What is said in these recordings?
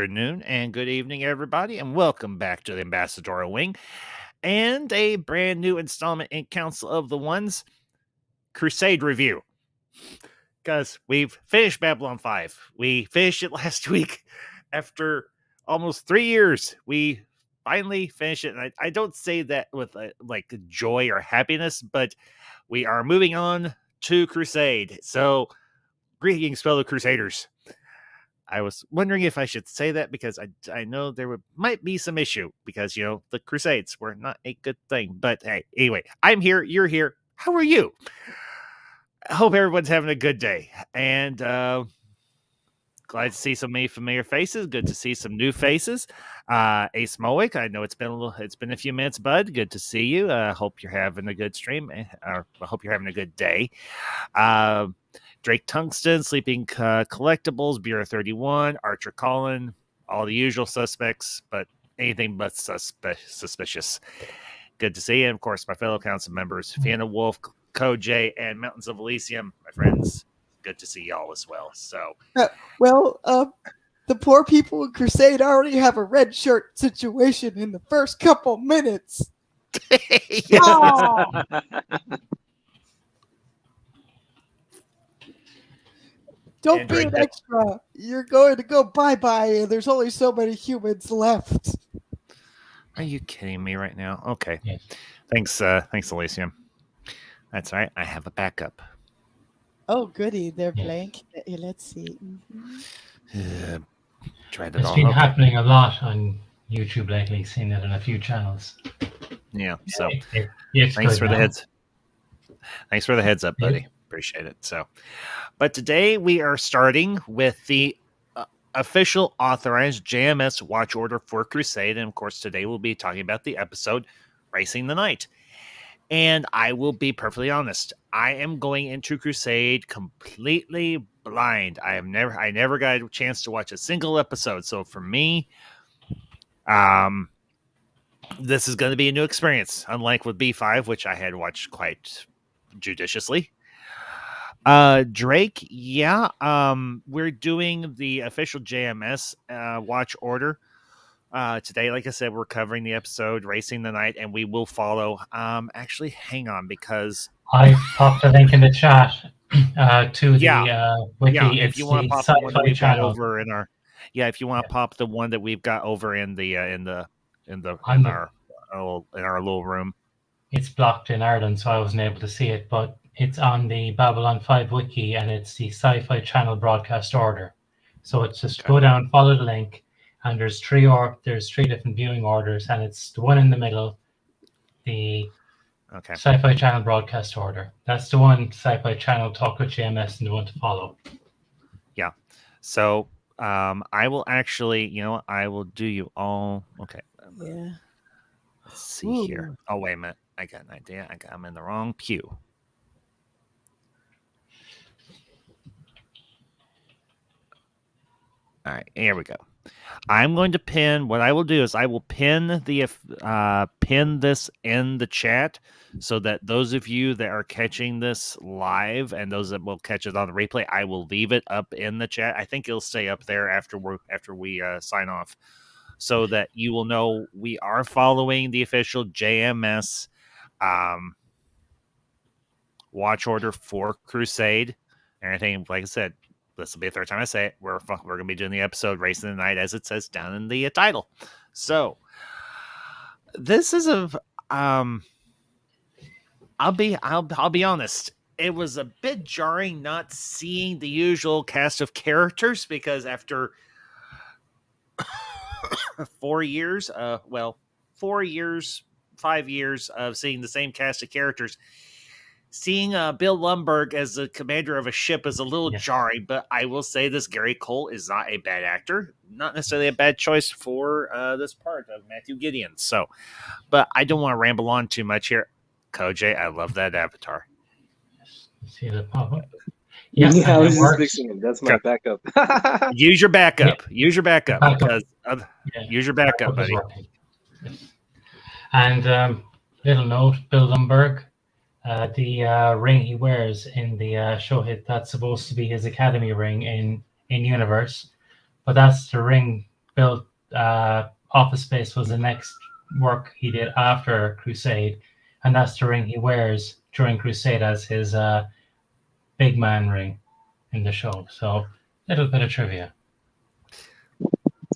afternoon, and good evening, everybody, and welcome back to the Ambassadorial Wing and a brand new installment in Council of the Ones Crusade review. Because we've finished Babylon 5. We finished it last week after almost 3 years. We finally finished it, and I don't say that with like joy or happiness, but we are moving on to Crusade. So, greetings, fellow Crusaders. I was wondering if I should say that because I know there might be some issue because, the Crusades were not a good thing. But hey, anyway, I'm here. You're here. How are you? I hope everyone's having a good day. And glad to see so many familiar faces. Good to see some new faces. Ace Moick, I know it's been a few minutes, bud. Good to see you. Hope you're having a good stream. I hope you're having a good day. Drake Tungsten, Sleeping Collectibles, Bureau 31, Archer Colin, all the usual suspects, but anything but suspicious. Good to see you. And of course, my fellow council members, Fiona Wolf, Koj, and Mountains of Elysium, my friends. Good to see y'all as well. So, the poor people in Crusade already have a red shirt situation in the first couple minutes. Oh. Don't be an extra. You're going to go bye-bye, and there's only so many humans left. Are you kidding me right now? Okay. Yes. Thanks, Elysium. That's all right. I have a backup. Oh, goody. They're blank. Let's see. Mm-hmm. It's been happening a lot on YouTube lately, seen it on a few channels. Yeah, so thanks for the heads. Thanks for the heads up, buddy. Appreciate it. So, but today we are starting with the official authorized JMS watch order for Crusade, and of course today we'll be talking about the episode Racing the Night. And I will be perfectly honest, I am going into Crusade completely blind. I never got a chance to watch a single episode, so for me, this is going to be a new experience, unlike with B5, which I had watched quite judiciously. Drake, we're doing the official JMS watch order. Today, like I said, we're covering the episode Racing the Night, and we will follow. Actually, hang on, because I popped a link in the chat to the wiki. Yeah, if you want to pop the one that we've got over in our, if you want to pop the one that we've got over in our little room. It's blocked in Ireland, so I wasn't able to see it, but it's on the Babylon 5 wiki, and it's the Sci-Fi Channel broadcast order. So it's just go down, follow the link, and there's three different viewing orders, and it's the one in the middle, the Sci-Fi Channel broadcast order. That's the one Sci-Fi Channel Talk with JMS and the one to follow. Yeah. So I will actually, I will do you all. Okay. Yeah. Let's see here. Oh, wait a minute. I got an idea. I'm in the wrong pew. All right, here we go. I'm going to pin. What I will do is I will pin this in the chat so that those of you that are catching this live and those that will catch it on the replay, I will leave it up in the chat. I think it'll stay up there after we sign off, so that you will know we are following the official JMS watch order for Crusade. And I think, like I said, this will be the third time I say it. We're going to be doing the episode Racing the Night, as it says down in the title. So this is I'll be honest. It was a bit jarring not seeing the usual cast of characters, because after 5 years of seeing the same cast of characters, seeing Bill Lumberg as the commander of a ship is a little jarring, but I will say this: Gary Cole is not a bad actor, not necessarily a bad choice for this part of Matthew Gideon. So, but I don't want to ramble on too much here. Koj, I love that avatar. See the pop-up? Yeah, I was just fixing it. That's my backup. Use your backup. Use your backup, because use your backup, buddy. And little note: Bill Lumberg. The ring he wears in the show hit, that's supposed to be his Academy ring in Universe, but that's the ring built Office Space was the next work he did after Crusade, and that's the ring he wears during Crusade as his big man ring in the show. So, little bit of trivia.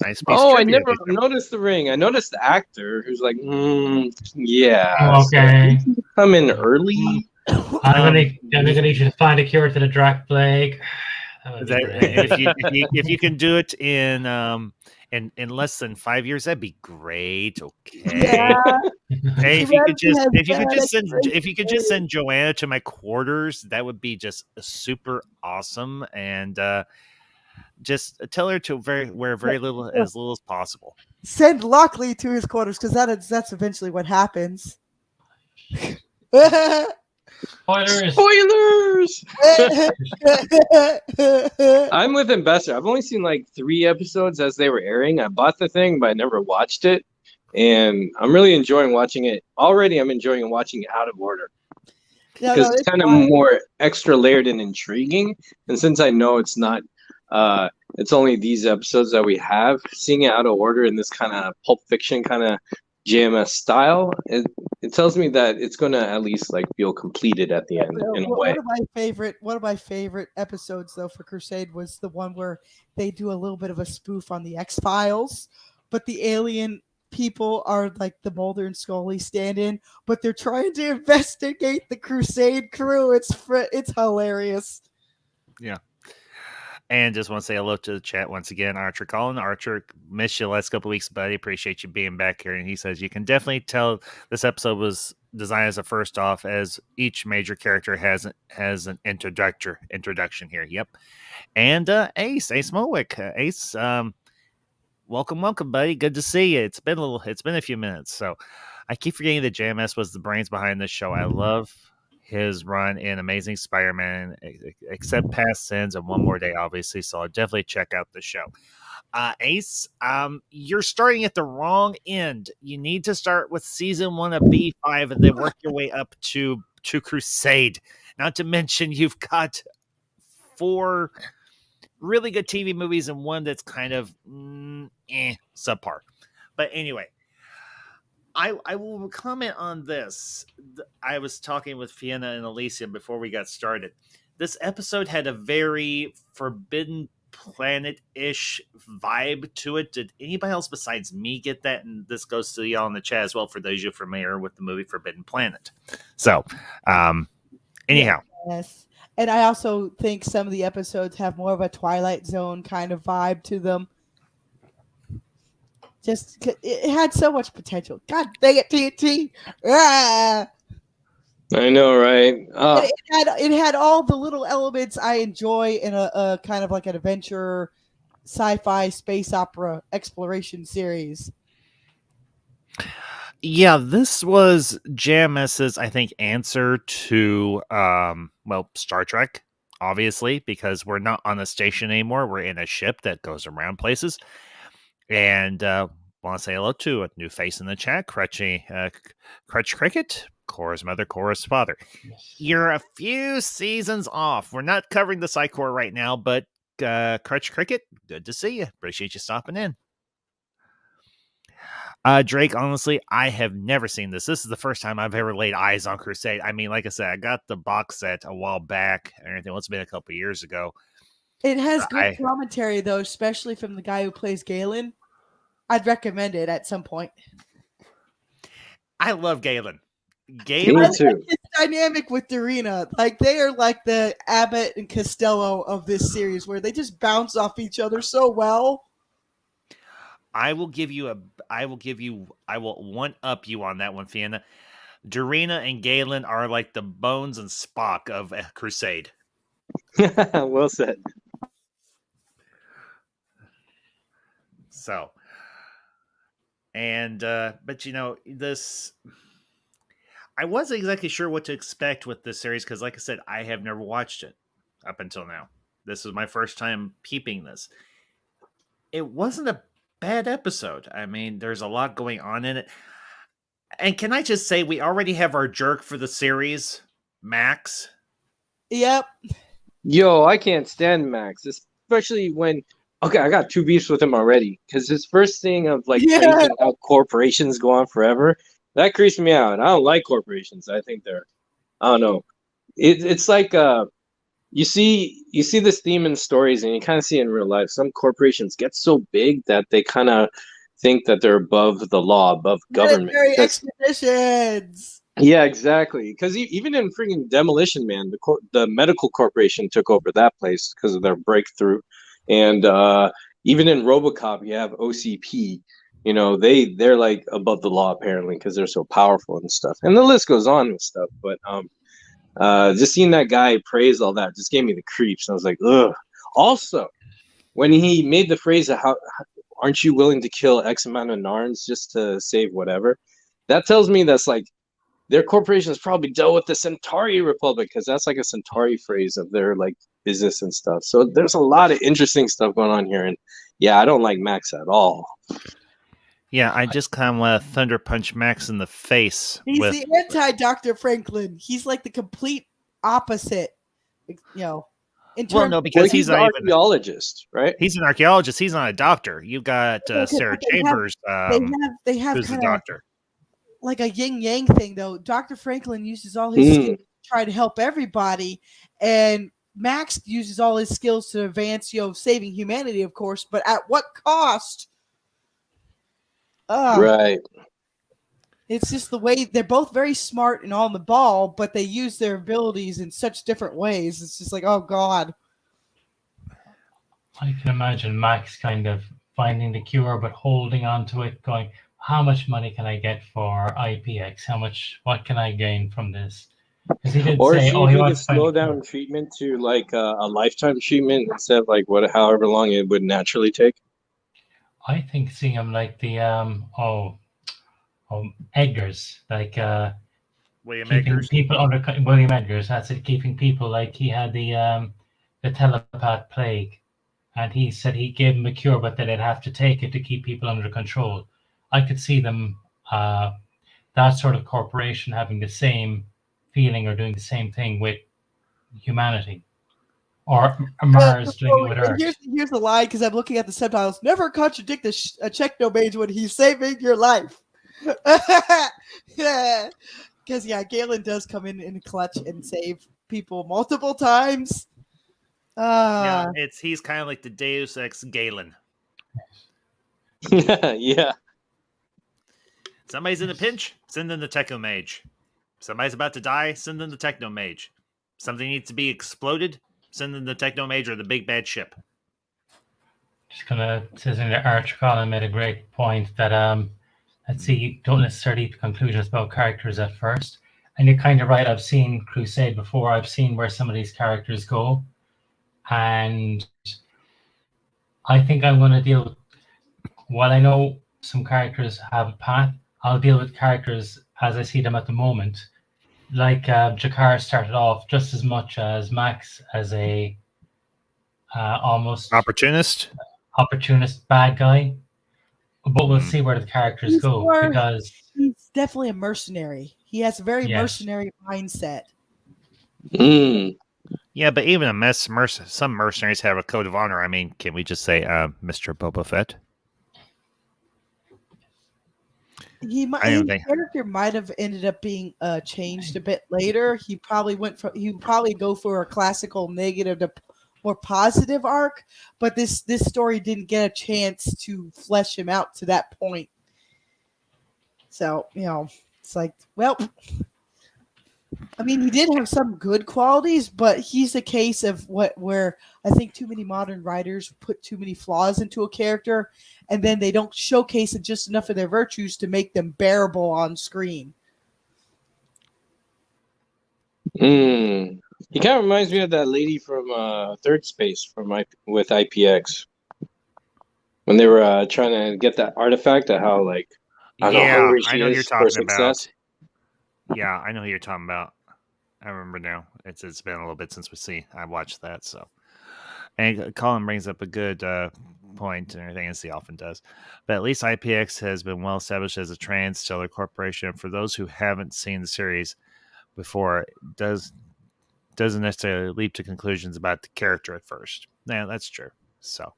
Nice piece. I never noticed the ring. I noticed the actor who's like, yeah. Okay. So come in early. I'm gonna need you to find a cure to the Drac Plague. If you can do it in less than 5 years, that'd be great. Okay. Yeah. Hey, if you could just send Joanna to my quarters, that would be just super awesome. And just tell her to wear very little as possible. Send Lockley to his quarters because that's eventually what happens. Spoilers! I'm with Ambassador. I've only seen like 3 episodes as they were airing. I bought the thing, but I never watched it. And I'm really enjoying watching it. Already, I'm enjoying watching it out of order. Because it's kind of more extra layered and intriguing. And since I know it's not, it's only these episodes that we have, seeing it out of order in this kind of Pulp Fiction kind of JMS style, it tells me that it's going to at least like feel completed at the end in a way. One of my favorite episodes though for Crusade was the one where they do a little bit of a spoof on the X-Files, but the alien people are like the Mulder and Scully stand-in, but they're trying to investigate the Crusade crew. It's hilarious. Yeah. And just want to say hello to the chat once again. Archer Colin. Archer, missed you the last couple of weeks, buddy. Appreciate you being back here. And he says you can definitely tell this episode was designed as a first off, as each major character has an introduction here. Yep. And Ace Mowick. Ace, welcome, buddy. Good to see you. It's been a few minutes. So I keep forgetting that JMS was the brains behind this show. I love his run in Amazing Spider-Man, except Past Sins and One More Day, obviously. So I'll definitely check out the show. Ace, you're starting at the wrong end. You need to start with season 1 of B5 and then work your way up to Crusade. Not to mention you've got 4 really good TV movies and one that's kind of subpar. But anyway, I will comment on this. I was talking with Fiona and Alicia before we got started. This episode had a very Forbidden Planet-ish vibe to it. Did anybody else besides me get that? And this goes to y'all in the chat as well, for those of you familiar with the movie Forbidden Planet. So, anyhow. Yes. And I also think some of the episodes have more of a Twilight Zone kind of vibe to them. Just it had so much potential. God dang it, TNT! Ah! I know, right? It had all the little elements I enjoy in a kind of like an adventure, sci-fi, space opera exploration series. Yeah, this was JMS's, I think, answer to Star Trek, obviously, because we're not on a station anymore. We're in a ship that goes around places. And want to say hello to a new face in the chat, Crutch Cricket, Cora's mother, Cora's father. Yes. You're a few seasons off. We're not covering the Psychor right now, but Crutch Cricket, good to see you. Appreciate you stopping in. Drake, honestly, I have never seen this. This is the first time I've ever laid eyes on Crusade. I mean, like I said, I got the box set a while back. It's been a couple years ago. It has good commentary, though, especially from the guy who plays Galen. I'd recommend it at some point. I love Galen. Me too. Like his dynamic with Dorina. Like, they are like the Abbott and Costello of this series, where they just bounce off each other so well. I will one up you on that one, Fiona. Dorina and Galen are like the Bones and Spock of Crusade. Well said. So, and but this, I wasn't exactly sure what to expect with this series because, like I said, I have never watched it up until now. This is my first time peeping this. It wasn't a bad episode. I mean, there's a lot going on in it. And can I just say, we already have our jerk for the series, Max. Yep. Yo, I can't stand Max, especially when okay, I got two beefs with him already because his first thing of like Yeah. praising how corporations go on forever, that creeps me out. I don't like corporations. I think they're, I don't know. It's like you see this theme in stories and you kind of see it in real life. Some corporations get so big that they kind of think that they're above the law, above government. Military expeditions. Yeah, exactly. Because even in freaking Demolition Man, the medical corporation took over that place because of their breakthrough, and even in RoboCop, you have OCP. You know, they're like above the law apparently because they're so powerful and stuff. And the list goes on with stuff. But just seeing that guy praise all that just gave me the creeps. I was like, ugh. Also, when he made the phrase, "How aren't you willing to kill X amount of Narns just to save whatever?" That tells me that's like their corporation has probably dealt with the Centauri Republic because that's like a Centauri phrase of their like business and stuff. So there's a lot of interesting stuff going on here, and yeah, I don't like Max at all. Yeah, I just kind of want to thunder punch Max in the face. He's the anti-Dr. Franklin. He's like the complete opposite, you know. Because he's an archaeologist, right? He's an archaeologist. He's not a doctor. You've got Sarah Chambers. They have who's kind a of doctor. Like a yin yang thing, though. Dr. Franklin uses all his skills to try to help everybody, and Max uses all his skills to advance, saving humanity, of course. But at what cost? Right. It's just the way they're both very smart and on the ball, but they use their abilities in such different ways. It's just like, oh God. I can imagine Max kind of finding the cure, but holding on to it, going, how much money can I get for IPX? What can I gain from this? Because he did say, he could slow down treatment to like a lifetime treatment instead of like however long it would naturally take. I think seeing him like the Edgar's, like William keeping Edgar's. people under William Edgar's. That's it, keeping people like he had the telepath plague, and he said he gave him a cure, but that they'd have to take it to keep people under control. I could see them, that sort of corporation having the same feeling or doing the same thing with humanity, or Mars doing it with Earth. Here's the line, because I'm looking at the subtitles. Never contradict a Technomage when he's saving your life. Yeah, because Galen does come in the clutch and save people multiple times. He's kind of like the Deus Ex Galen. Yeah. Somebody's in a pinch, send in the Technomage. Somebody's about to die, send in the Technomage. Something needs to be exploded, send in the Technomage or the big bad ship. Just gonna say that Archer Collin made a great point that let's see, you don't necessarily leap to conclusions about characters at first. And you're kind of right, I've seen Crusade before, I've seen where some of these characters go. And I think I'm going to deal with, while I know some characters have a path, I'll deal with characters as I see them at the moment. Like Jakar started off just as much as Max as a almost opportunist bad guy. But we'll see where the characters go, because he's definitely a mercenary. He has a very mercenary mindset. Yeah, but even some mercenaries have a code of honor. I mean, can we just say Mr. Boba Fett? His character might have ended up being changed a bit later. He probably go for a classical negative to more positive arc, but this story didn't get a chance to flesh him out to that point. So, it's like, well, I mean, he did have some good qualities, but he's a case of where I think too many modern writers put too many flaws into a character, and then they don't showcase it just enough of their virtues to make them bearable on screen. He kind of reminds me of that lady from Third Space with IPX when they were trying to get that artifact. How like I know who you're talking about. Yeah, I know who you're talking about. I remember now. It's been a little bit since I watched that. So, and Colin brings up a good point and everything, as he often does. But at least IPX has been well established as a trans-stellar corporation. For those who haven't seen the series before, doesn't necessarily leap to conclusions about the character at first. Yeah, that's true. So,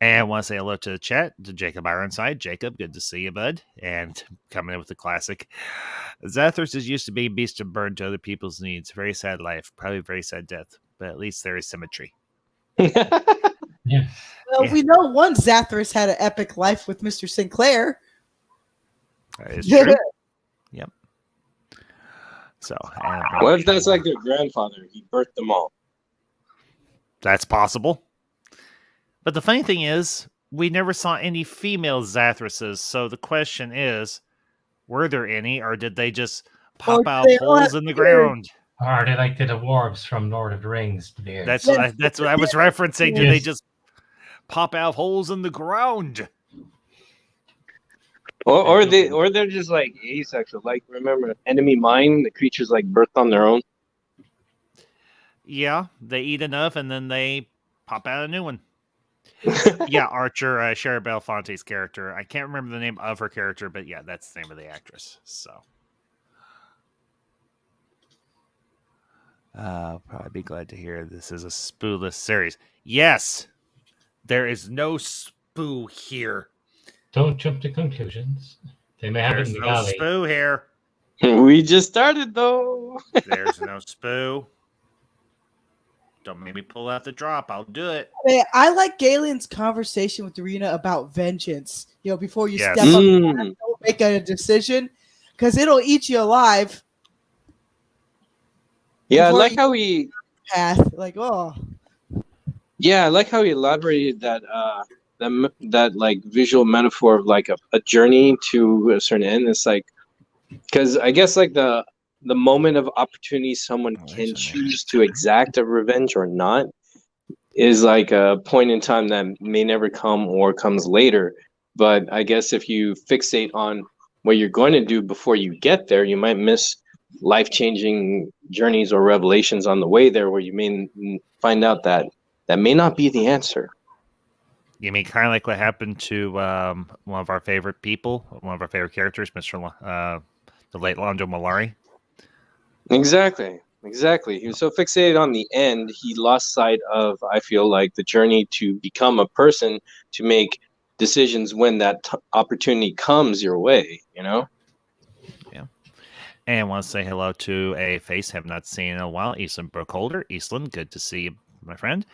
And I want to say hello to the chat to Jacob Ironside. Jacob, good to see you, bud. And coming in with the classic. Zathras is used to be beast of burden to other people's needs. Very sad life. Probably very sad death. But at least there is symmetry. Yeah. Well, Yeah. we know one Zathras had an epic life with Mr. Sinclair. That is true. Yep. So, What if that's like their grandfather? He birthed them all. that's possible. But the funny thing is, we never saw any female Zathrases. So the question is, were there any, or did they just pop Or out they all holes have in the beards. ground? Or are they like the dwarves from Lord of the Rings? The beards? That's Yes. that's what I was referencing. Did they Yes. just pop out holes in the ground? Or they're just like asexual. Like remember, Enemy Mine, the creatures like birthed on their own. Yeah, they eat enough and then they pop out a new one. Yeah, Archer, Shara Belfonte's character. I can't remember the name of her character, but yeah, that's the name of the actress. So, probably be glad to hear this is a spooless series. Yes, there is no spoo here. Don't jump to conclusions. They may have There's it in the no galley. spoo here. We just started though. There's no spoo. Don't make me pull out the drop. I'll do it. I like Galen's conversation with Darina about vengeance. Before you Yes. step up, Mm. don't make a decision because it'll eat you alive. Yeah, I Before like you- how he. Path, like, oh, Yeah, I like how he elaborated that that like visual metaphor of like a journey to a certain end. It's like because I guess like the moment of opportunity someone can choose to exact a revenge or not is like a point in time that may never come or comes later. But I guess if you fixate on what you're going to do before you get there, you might miss life-changing journeys or revelations on the way there where you may find out that may not be the answer. You mean kind of like what happened to one of our favorite people, one of our favorite characters, the late Londo Mollari? Exactly. He was so fixated on the end, he lost sight of, I feel like, the journey to become a person, to make decisions when that opportunity comes your way, Yeah. And I want to say hello to a face have not seen in a while, Eastland Brookholder. Eastland, good to see you, my friend.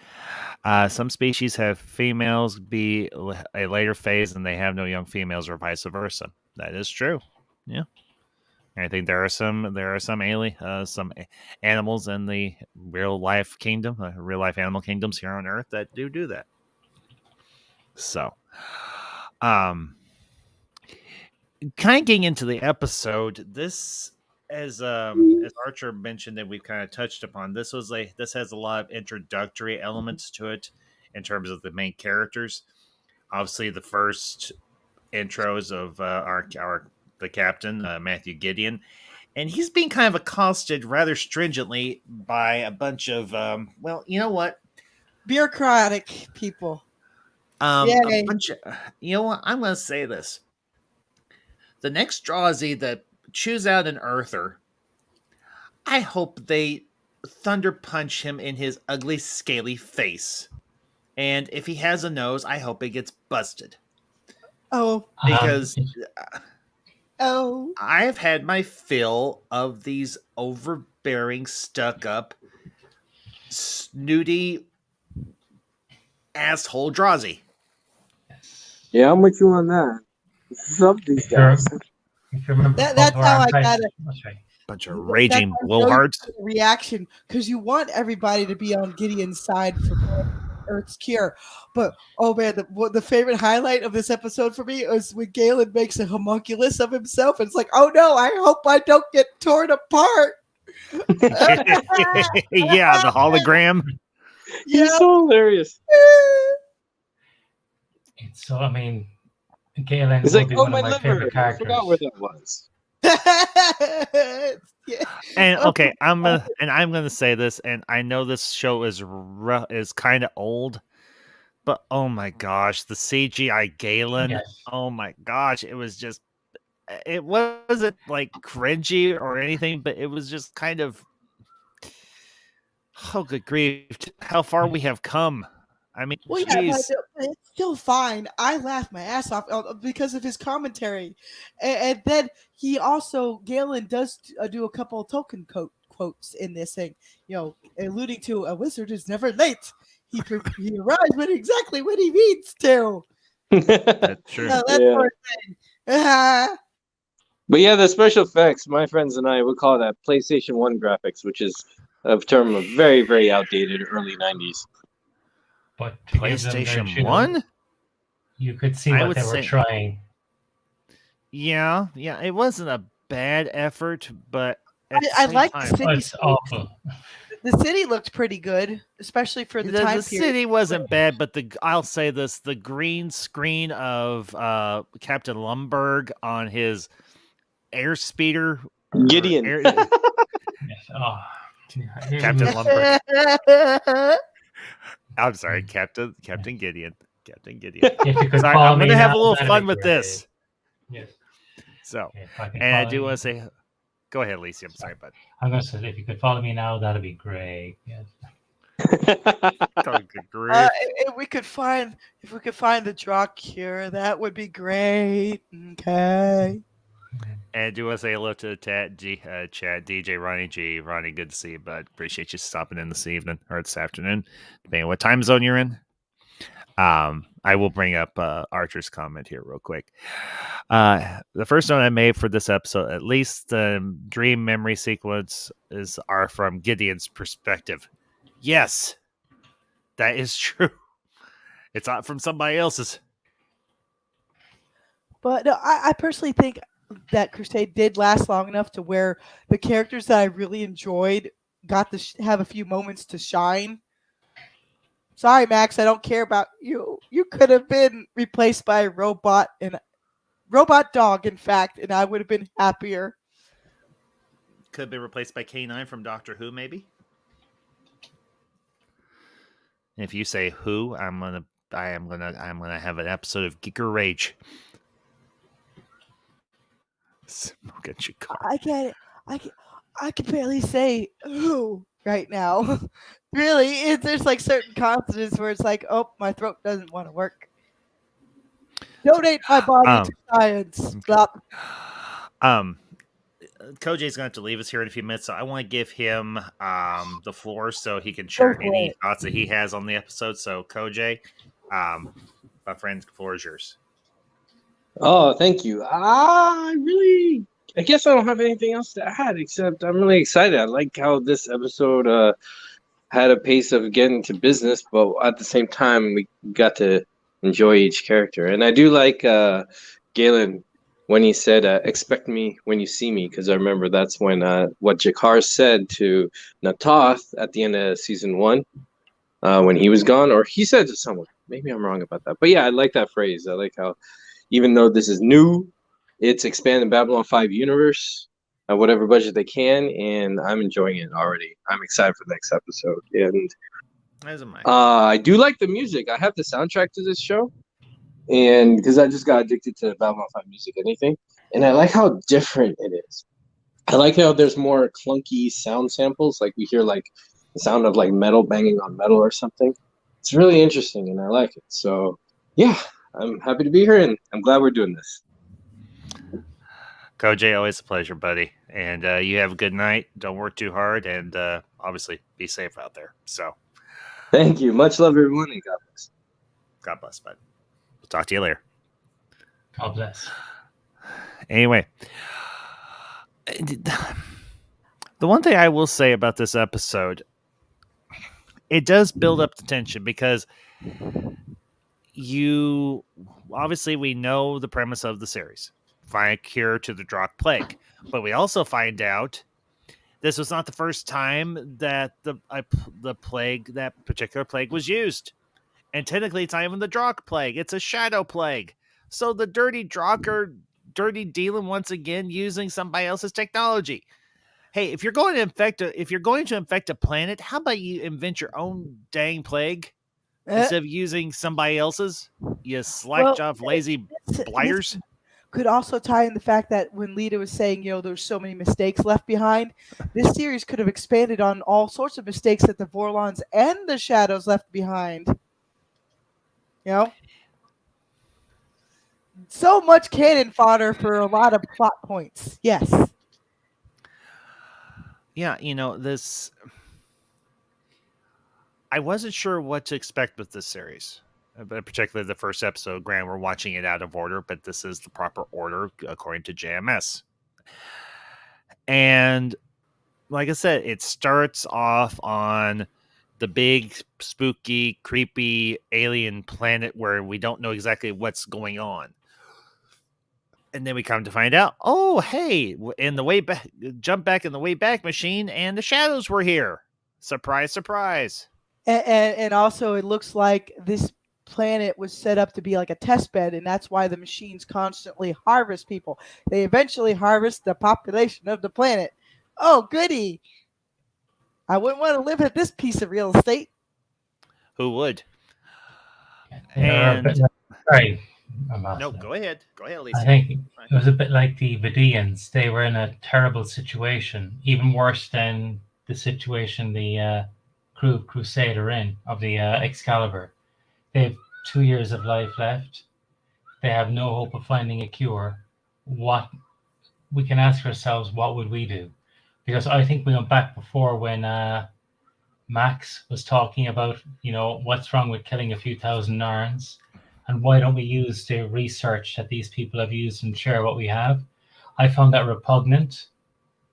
Some species have females be a later phase and they have no young females or vice versa. That is true. Yeah. I think there are some some animals in the real life kingdom, real life animal kingdoms here on Earth that do that. So, kind of getting into the episode, this as Archer mentioned that we've kind of touched upon, this has a lot of introductory elements to it in terms of the main characters. Obviously, the first intros of the captain, Matthew Gideon. And he's being kind of accosted rather stringently by a bunch of, well, you know what? bureaucratic people. A Yay. bunch of, you know what? I'm going to say this. The next Drazi that chews out an Earther, I hope they thunder punch him in his ugly, scaly face. And if he has a nose, I hope it gets busted. Oh, Because oh. I've had my fill of these overbearing, stuck-up, snooty asshole Drazi. Yeah, I'm with you on that. Love these guys. if you remember, That's Pulver how I Archive- got it. That's right. Bunch of raging That's blowhards. reaction because you want everybody to be on Gideon's side for Earth's cure. But oh man, the favorite highlight of this episode for me is when Galen makes a homunculus of himself. And it's like, oh no, I hope I don't get torn apart. Yeah, the hologram. Yeah. He's so hilarious. It's so, I mean, Galen He's will like, be oh, one my of my liver. favorite I characters. forgot where that was. Yeah. And okay, I'm gonna say this, and I know this show is kind of old, but oh my gosh, the CGI Galen! Yes. Oh my gosh, it wasn't like cringy or anything, but it was just kind of, oh good grief, how far we have come. I mean, Well, yeah, but geez. it's still fine. I laughed my ass off because of his commentary, and then Galen does do a couple of token quotes in this thing, alluding to a wizard is never late. He arrives exactly when he needs to. That's true. That sort of thing. But yeah, the special effects, my friends and I would call that PlayStation 1 graphics, which is a term of very, very outdated early 90s. But to give them their PlayStation due, 1? you could see I what would they were say- trying. Yeah, it wasn't a bad effort, but at the I same like time, the city. It's awful. The city looked pretty good, especially for the time the period. city wasn't bad, but I'll say this: the green screen of Captain Lumberg on his air speeder, Gideon. Yes. Oh, Captain Lumberg. I'm sorry, Captain Gideon. Captain Gideon. If you could Sorry, follow I'm me gonna have now, a little that'd fun be with great. this. Yes. So, If I can and I follow do you- want to say, go ahead, Lacey. I'm sorry, bud. I'm going to say, if you could follow me now, that'd be great. Yes. Oh, good grief. If we could find the draw cure, that would be great. Okay. And I do want to say hello to the chat, DJ Ronnie G. Ronnie, good to see you, bud. Appreciate you stopping in this evening or this afternoon, depending on what time zone you're in. I will bring up Archer's comment here real quick. The first note I made for this episode, at least the dream memory sequences are from Gideon's perspective. Yes, that is true. It's not from somebody else's. But no, I personally think that Crusade did last long enough to where the characters that I really enjoyed got to have a few moments to shine. Sorry, Max, I don't care about you. You could have been replaced by a robot dog, in fact, and I would have been happier. Could be replaced by K9 from Doctor Who, maybe. If you say who, I'm gonna have an episode of Geeker Rage. Smoke at your car. I get it. I can barely say who right now. Really, there's like certain consonants where it's like, oh, my throat doesn't want to work. Donate my body to science. Stop. Kojay's going to have to leave us here in a few minutes, so I want to give him the floor so he can share any thoughts that he has on the episode. So, Kojay, my friend, the floor is yours. Oh, thank you. I guess I don't have anything else to add, except I'm really excited. I like how this episode had a pace of getting to business, but at the same time, we got to enjoy each character. And I do like Galen when he said, expect me when you see me, because I remember that's when what Jakar said to Natoth at the end of season 1 when he was gone, or he said to someone. Maybe I'm wrong about that. But yeah, I like that phrase. I like how even though this is new, it's expanding Babylon 5 universe at whatever budget they can, and I'm enjoying it already. I'm excited for the next episode. And I do like the music. I have the soundtrack to this show, and because I just got addicted to Babylon 5 music, anything, and I like how different it is. I like how there's more clunky sound samples, like we hear like the sound of like metal banging on metal or something. It's really interesting, and I like it. So yeah, I'm happy to be here, and I'm glad we're doing this. Kojay, always a pleasure, buddy. And you have a good night. Don't work too hard, and obviously be safe out there. So, thank you. Much love, everyone, and God bless. God bless, bud. We'll talk to you later. God bless. Anyway, the one thing I will say about this episode, it does build up the tension because obviously we know the premise of the series. Find a cure to the Drock plague, but we also find out this was not the first time that the plague, that particular plague, was used, and technically it's not even the Drock plague; it's a shadow plague. So the dirty Drock are dirty dealing once again using somebody else's technology. Hey, if you're going to infect a planet, how about you invent your own dang plague instead of using somebody else's? You slack-jawed, lazy blighters. Could also tie in the fact that when Lita was saying, there's so many mistakes left behind, this series could have expanded on all sorts of mistakes that the Vorlons and the Shadows left behind. You know, so much cannon fodder for a lot of plot points. Yes. Yeah, this. I wasn't sure what to expect with this series, but particularly the first episode. Grant, we're watching it out of order, but this is the proper order according to JMS. And like I said, it starts off on the big, spooky, creepy alien planet where we don't know exactly what's going on. And then we come to find out, oh, hey, in the way back, jump back in the way back machine, and the shadows were here. Surprise, surprise. And also, it looks like this planet was set up to be like a test bed, and that's why the machines constantly harvest people. They eventually harvest the population of the planet. Oh, goody. I wouldn't want to live at this piece of real estate. Who would? And sorry, no, go ahead. Go ahead, Lisa. I think it was a bit like the Vidians. They were in a terrible situation, even worse than the situation the crew of Crusade are in, of the Excalibur. They have 2 years of life left. They have no hope of finding a cure. What we can ask ourselves, what would we do? Because I think we went back before when Max was talking about, what's wrong with killing a few thousand Narns, and why don't we use the research that these people have used and share what we have? I found that repugnant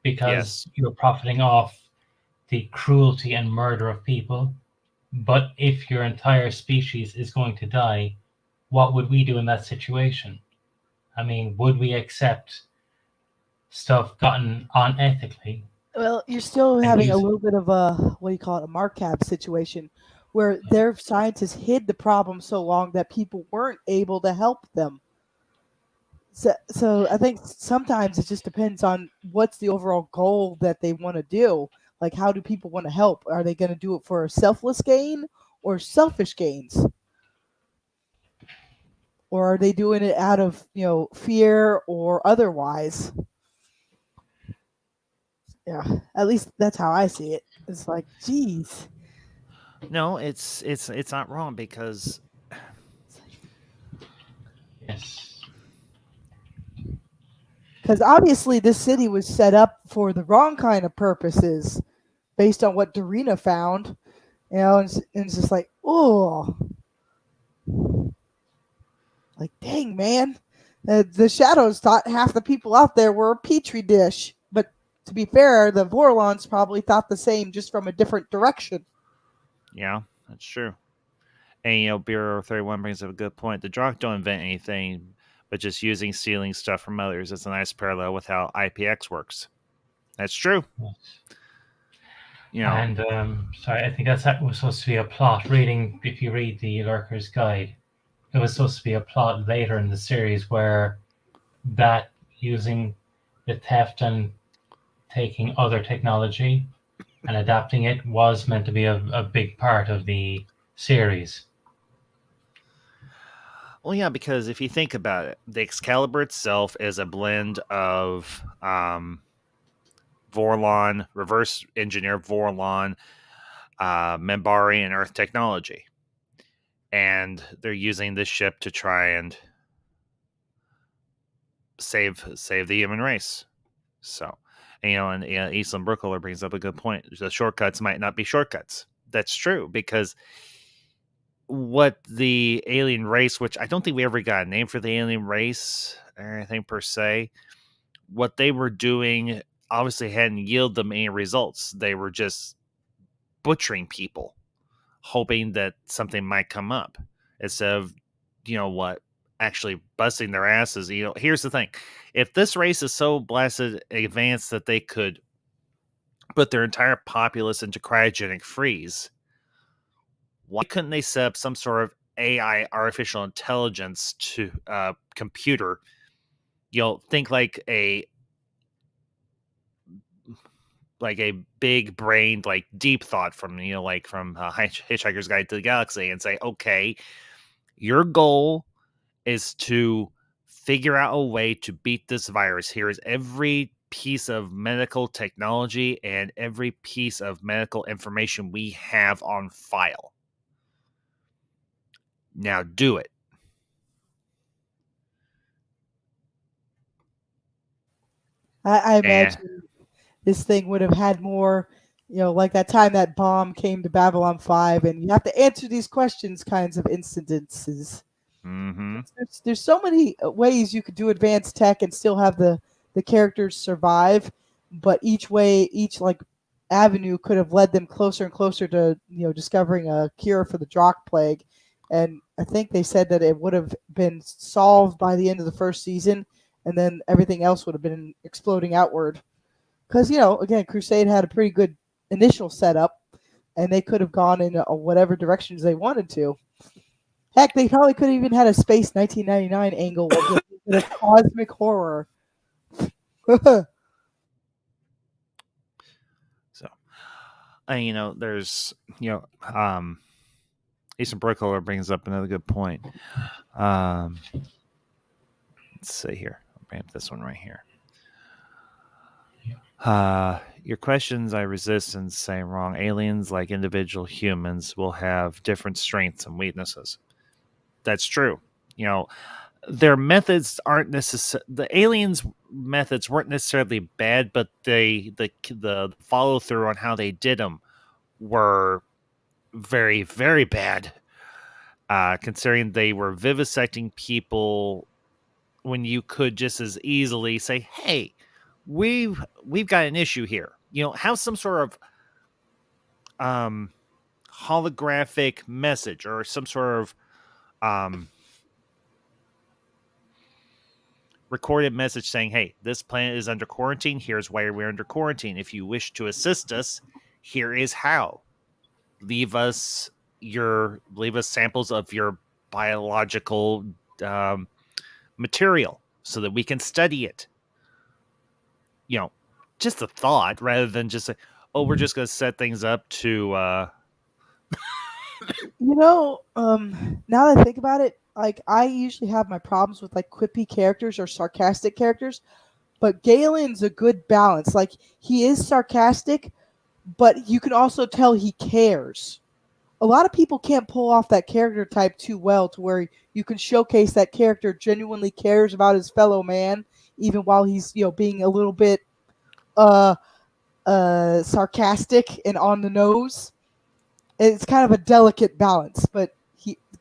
because you're profiting off the cruelty and murder of people. But if your entire species is going to die, what would we do in that situation? I mean, would we accept stuff gotten unethically? Well, you're still having a little bit of a, what do you call it, a Markab situation, where their scientists hid the problem so long that people weren't able to help them. So I think sometimes it just depends on what's the overall goal that they want to do. Like, how do people want to help? Are they going to do it for a selfless gain or selfish gains? Or are they doing it out of, fear or otherwise? Yeah, at least that's how I see it. It's like, geez. No, it's not wrong because yes, because obviously this city was set up for the wrong kind of purposes, based on what Dorina found. And it's just like, oh, like, dang, man. The Shadows thought half the people out there were a petri dish. But to be fair, the Vorlons probably thought the same, just from a different direction. Yeah, that's true. And, Bureau 31 brings up a good point. The Drock don't invent anything, but just using, stealing stuff from others. It's a nice parallel with how IPX works. That's true. And sorry, I think that was supposed to be a plot. If you read the Lurker's Guide, it was supposed to be a plot later in the series where that using the theft and taking other technology and adapting it was meant to be a big part of the series. Well, yeah, because if you think about it, the Excalibur itself is a blend of Vorlon, reverse engineer Vorlon, Membari, and Earth technology. And they're using this ship to try and save the human race. So, and Eastland Brookholder brings up a good point. The shortcuts might not be shortcuts. That's true, because what the alien race, which I don't think we ever got a name for the alien race or anything per se, what they were doing obviously hadn't yielded them any results. They were just butchering people, hoping that something might come up instead of, actually busting their asses. Here's the thing. If this race is so blasted advanced that they could put their entire populace into cryogenic freeze, why couldn't they set up some sort of AI, artificial intelligence, to computer? Think like a big brained, like deep thought from Hitchhiker's Guide to the Galaxy, and say, okay, your goal is to figure out a way to beat this virus. Here is every piece of medical technology and every piece of medical information we have on file. Now do it. I imagine this thing would have had more, like that time that bomb came to Babylon 5, and you have to answer these questions kinds of incidences. Mm-hmm. There's so many ways you could do advanced tech and still have the characters survive, but each like avenue could have led them closer and closer to discovering a cure for the Drock plague. And I think they said that it would have been solved by the end of the first season, and then everything else would have been exploding outward. Because again, Crusade had a pretty good initial setup, and they could have gone in whatever directions they wanted to. Heck, they probably could have even had a space 1999 angle with a cosmic horror. So, there's, Eastern Brookholder brings up another good point. Let's see here. I'll bring up this one right here. Your questions I resist and say wrong. Aliens, like individual humans, will have different strengths and weaknesses. That's true. Their methods aren't necessarily, the aliens' methods weren't necessarily bad, but the follow through on how they did them were very, very bad. Considering they were vivisecting people when you could just as easily say, "Hey, we've got an issue here." Have some sort of holographic message or some sort of recorded message saying, "Hey, this planet is under quarantine. Here's why we're under quarantine. If you wish to assist us, here is how. Leave us samples of your biological material so that we can study it." Just a thought rather than just say, "Oh, we're just going to set things up to." Now that I think about it, like I usually have my problems with like quippy characters or sarcastic characters, but Galen's a good balance. Like he is sarcastic, but you can also tell he cares. A lot of people can't pull off that character type too well to where you can showcase that character genuinely cares about his fellow man, even while he's being a little bit sarcastic and on the nose. It's kind of a delicate balance, but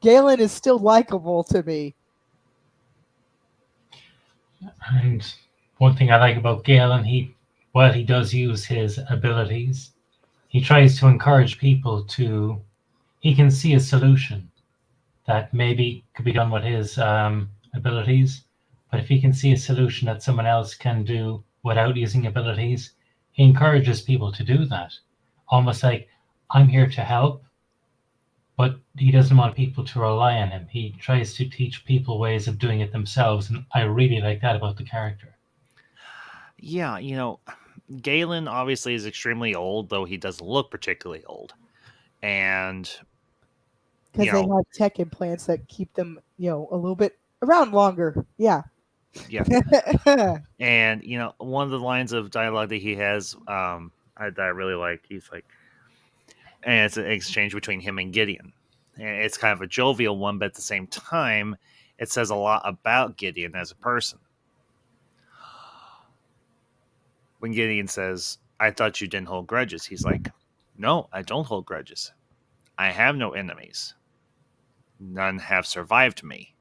Galen is still likable to me. And one thing I like about Galen, he does use his abilities, he tries to encourage people to. He can see a solution that maybe could be done with his abilities, but if he can see a solution that someone else can do without using abilities, he encourages people to do that. Almost like, I'm here to help, but he doesn't want people to rely on him. He tries to teach people ways of doing it themselves, and I really like that about the character. Yeah, Galen obviously is extremely old, though he doesn't look particularly old. And because they have tech implants that keep them, a little bit around longer. Yeah. Yeah. And one of the lines of dialogue that he has, that I really like, he's like, and it's an exchange between him and Gideon, and it's kind of a jovial one, but at the same time, it says a lot about Gideon as a person. When Gideon says, "I thought you didn't hold grudges," he's like, "No, I don't hold grudges. I have no enemies. None have survived me."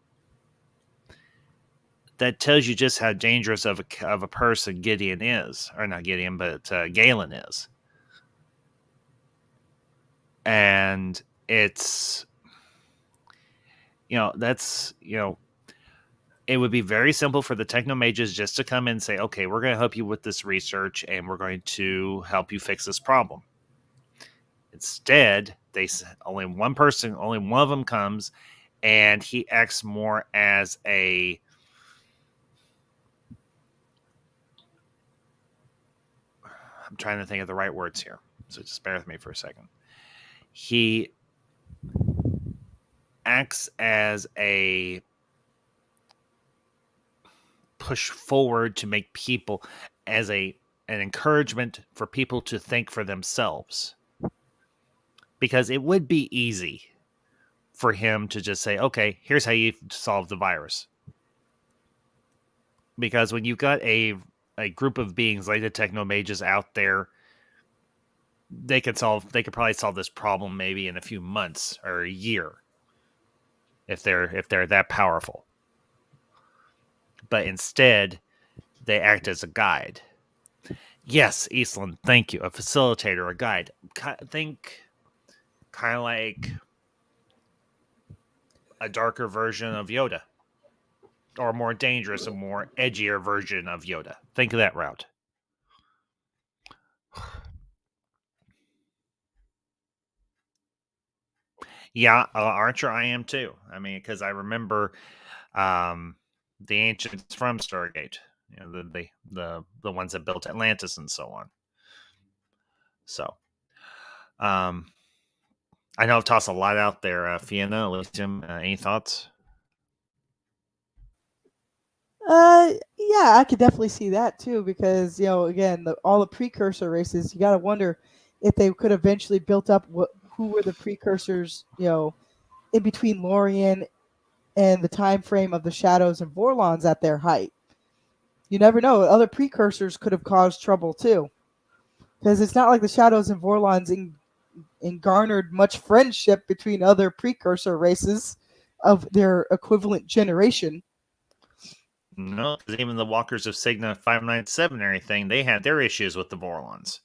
That tells you just how dangerous of a person Gideon is, or not Gideon, but Galen is. And it's, that's, it would be very simple for the technomages just to come in and say, "Okay, we're going to help you with this research, and we're going to help you fix this problem." Instead, only one of them comes, and he acts more as a I'm trying to think of the right words here, so just bear with me for a second. He acts as a push forward to make people, as an encouragement for people to think for themselves. Because it would be easy for him to just say, okay, here's how you solve the virus. Because when you've got a group of beings like the techno mages out there, they could probably solve this problem maybe in a few months or a year if they're that powerful. But instead, they act as a guide. Yes, Eastland, thank you. A facilitator, a guide. Think kind of like a darker version of Yoda. Or a more dangerous, a more edgier version of Yoda. Think of that route. Yeah, Archer, I am too. I mean, because I remember the ancients from Stargate, the ones that built Atlantis and so on. So, I know I've tossed a lot out there. Fiona, Elysium, any thoughts? Yeah, I could definitely see that too, because again, all the precursor races, you got to wonder if they could eventually built up who were the precursors, in between Lorien and the time frame of the Shadows and Vorlons at their height. You never know; other precursors could have caused trouble too, because it's not like the Shadows and Vorlons garnered much friendship between other precursor races of their equivalent generation. No, because even the Walkers of Cygna 597 and everything, they had their issues with the Vorlons.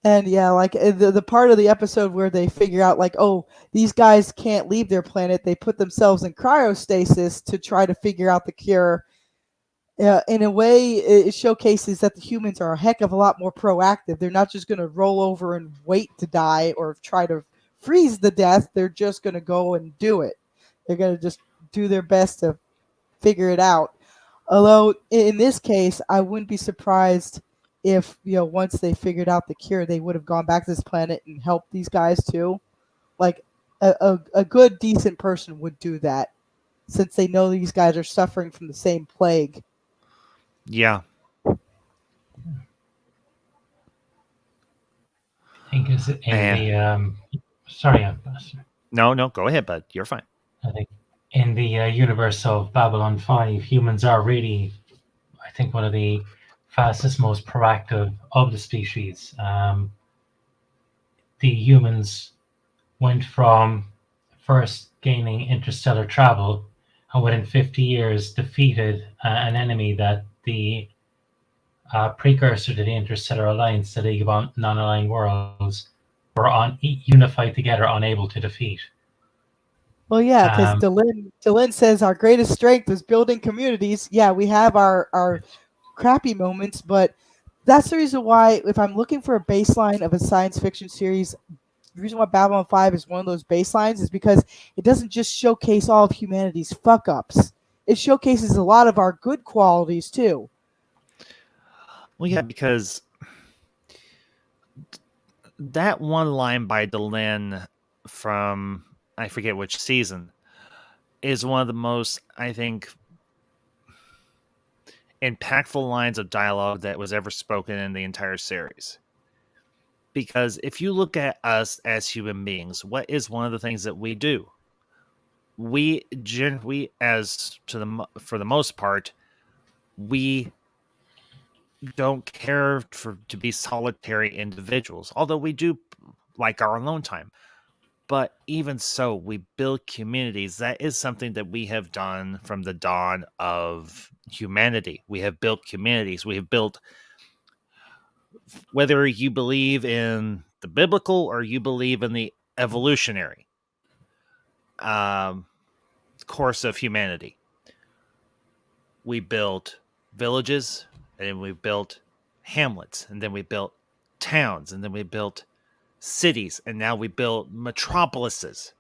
And yeah, like the part of the episode where they figure out, like, oh, these guys can't leave their planet. They put themselves in cryostasis to try to figure out the cure. In a way, it showcases that the humans are a heck of a lot more proactive. They're not just going to roll over and wait to die or try to freeze the death. They're just going to go and do it. They're going to just do their best to figure it out. Although in this case, I wouldn't be surprised if once they figured out the cure, they would have gone back to this planet and helped these guys too. Like a good, decent person would do that, since they know these guys are suffering from the same plague. Yeah. I think is in the sorry, Ambassador. No, go ahead, bud. You're fine. I think in the universe of Babylon 5, humans are really, I think, one of the fastest, most proactive of the species. The humans went from first gaining interstellar travel and within 50 years defeated an enemy that the precursor to the Interstellar Alliance, the League of Non-Aligned Worlds, were unified together, unable to defeat. Well, yeah, because Delin says our greatest strength was building communities. Yeah, we have our crappy moments, but that's the reason why, if I'm looking for a baseline of a science fiction series, the reason why Babylon 5 is one of those baselines is because it doesn't just showcase all of humanity's fuck-ups. It showcases a lot of our good qualities, too. Well, yeah, because that one line by Delin from, I forget which season, is one of the most, I think, impactful lines of dialogue that was ever spoken in the entire series. Because if you look at us as human beings, what is one of the things that we do? We for the most part, we don't care to be solitary individuals, although we do like our alone time. But even so, we build communities. That is something that we have done from the dawn of humanity. We have built communities. We have built, whether you believe in the biblical or you believe in the evolutionary course of humanity. We built villages, and then we built hamlets, and then we built towns, and then we built cities, and now we build metropolises.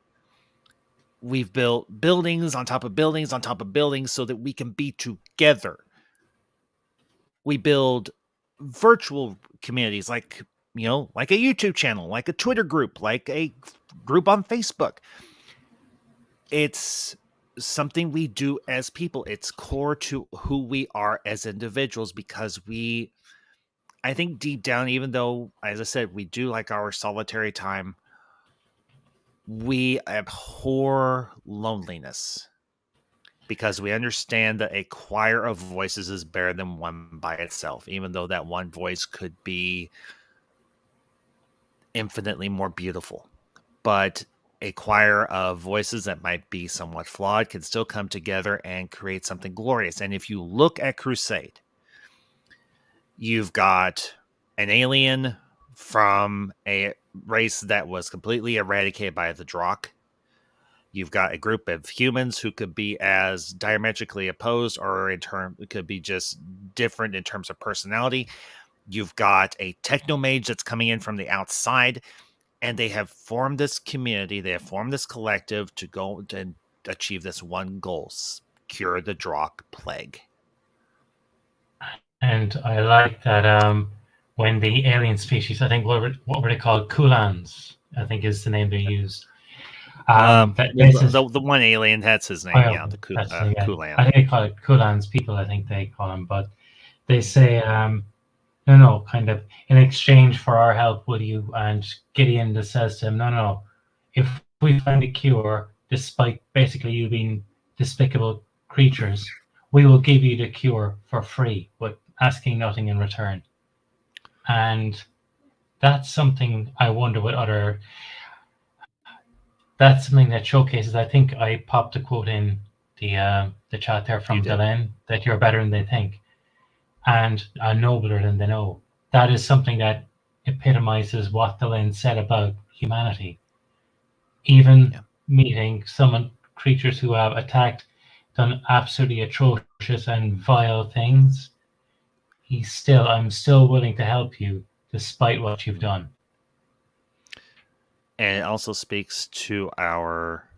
We've built buildings on top of buildings on top of buildings so that we can be together. We build virtual communities like a YouTube channel, like a Twitter group, like a group on Facebook. It's something we do as people. It's core to who we are as individuals, because I think deep down, even though, as I said, we do like our solitary time, we abhor loneliness because we understand that a choir of voices is better than one by itself, even though that one voice could be infinitely more beautiful. But a choir of voices that might be somewhat flawed can still come together and create something glorious. And if you look at Crusade, you've got an alien from a race that was completely eradicated by the Drock. You've got a group of humans who could be as diametrically opposed or could be just different in terms of personality. You've got a techno mage that's coming in from the outside, and they have formed this community. They have formed this collective to go and achieve this one goal: cure the Drock plague. And I like that when the alien species, I think, what were they called? Kulans, I think is the name they used. The one alien, that's his name. Oh, Yeah, the Kulan. I think they call it Kulans people, I think they call them. But they say, no, kind of, in exchange for our help, will you? And Gideon just says to him, no. If we find a cure, despite basically you being despicable creatures, we will give you the cure for free, but asking nothing in return. And that's something I wonder what other. That's something that showcases. I think I popped a quote in the chat there from Delenn that you're better than they think, and nobler than they know. That is something that epitomizes what Delenn said about humanity. Even meeting some creatures who have attacked, done absolutely atrocious and vile things, I'm still willing to help you despite what you've done. And it also speaks to our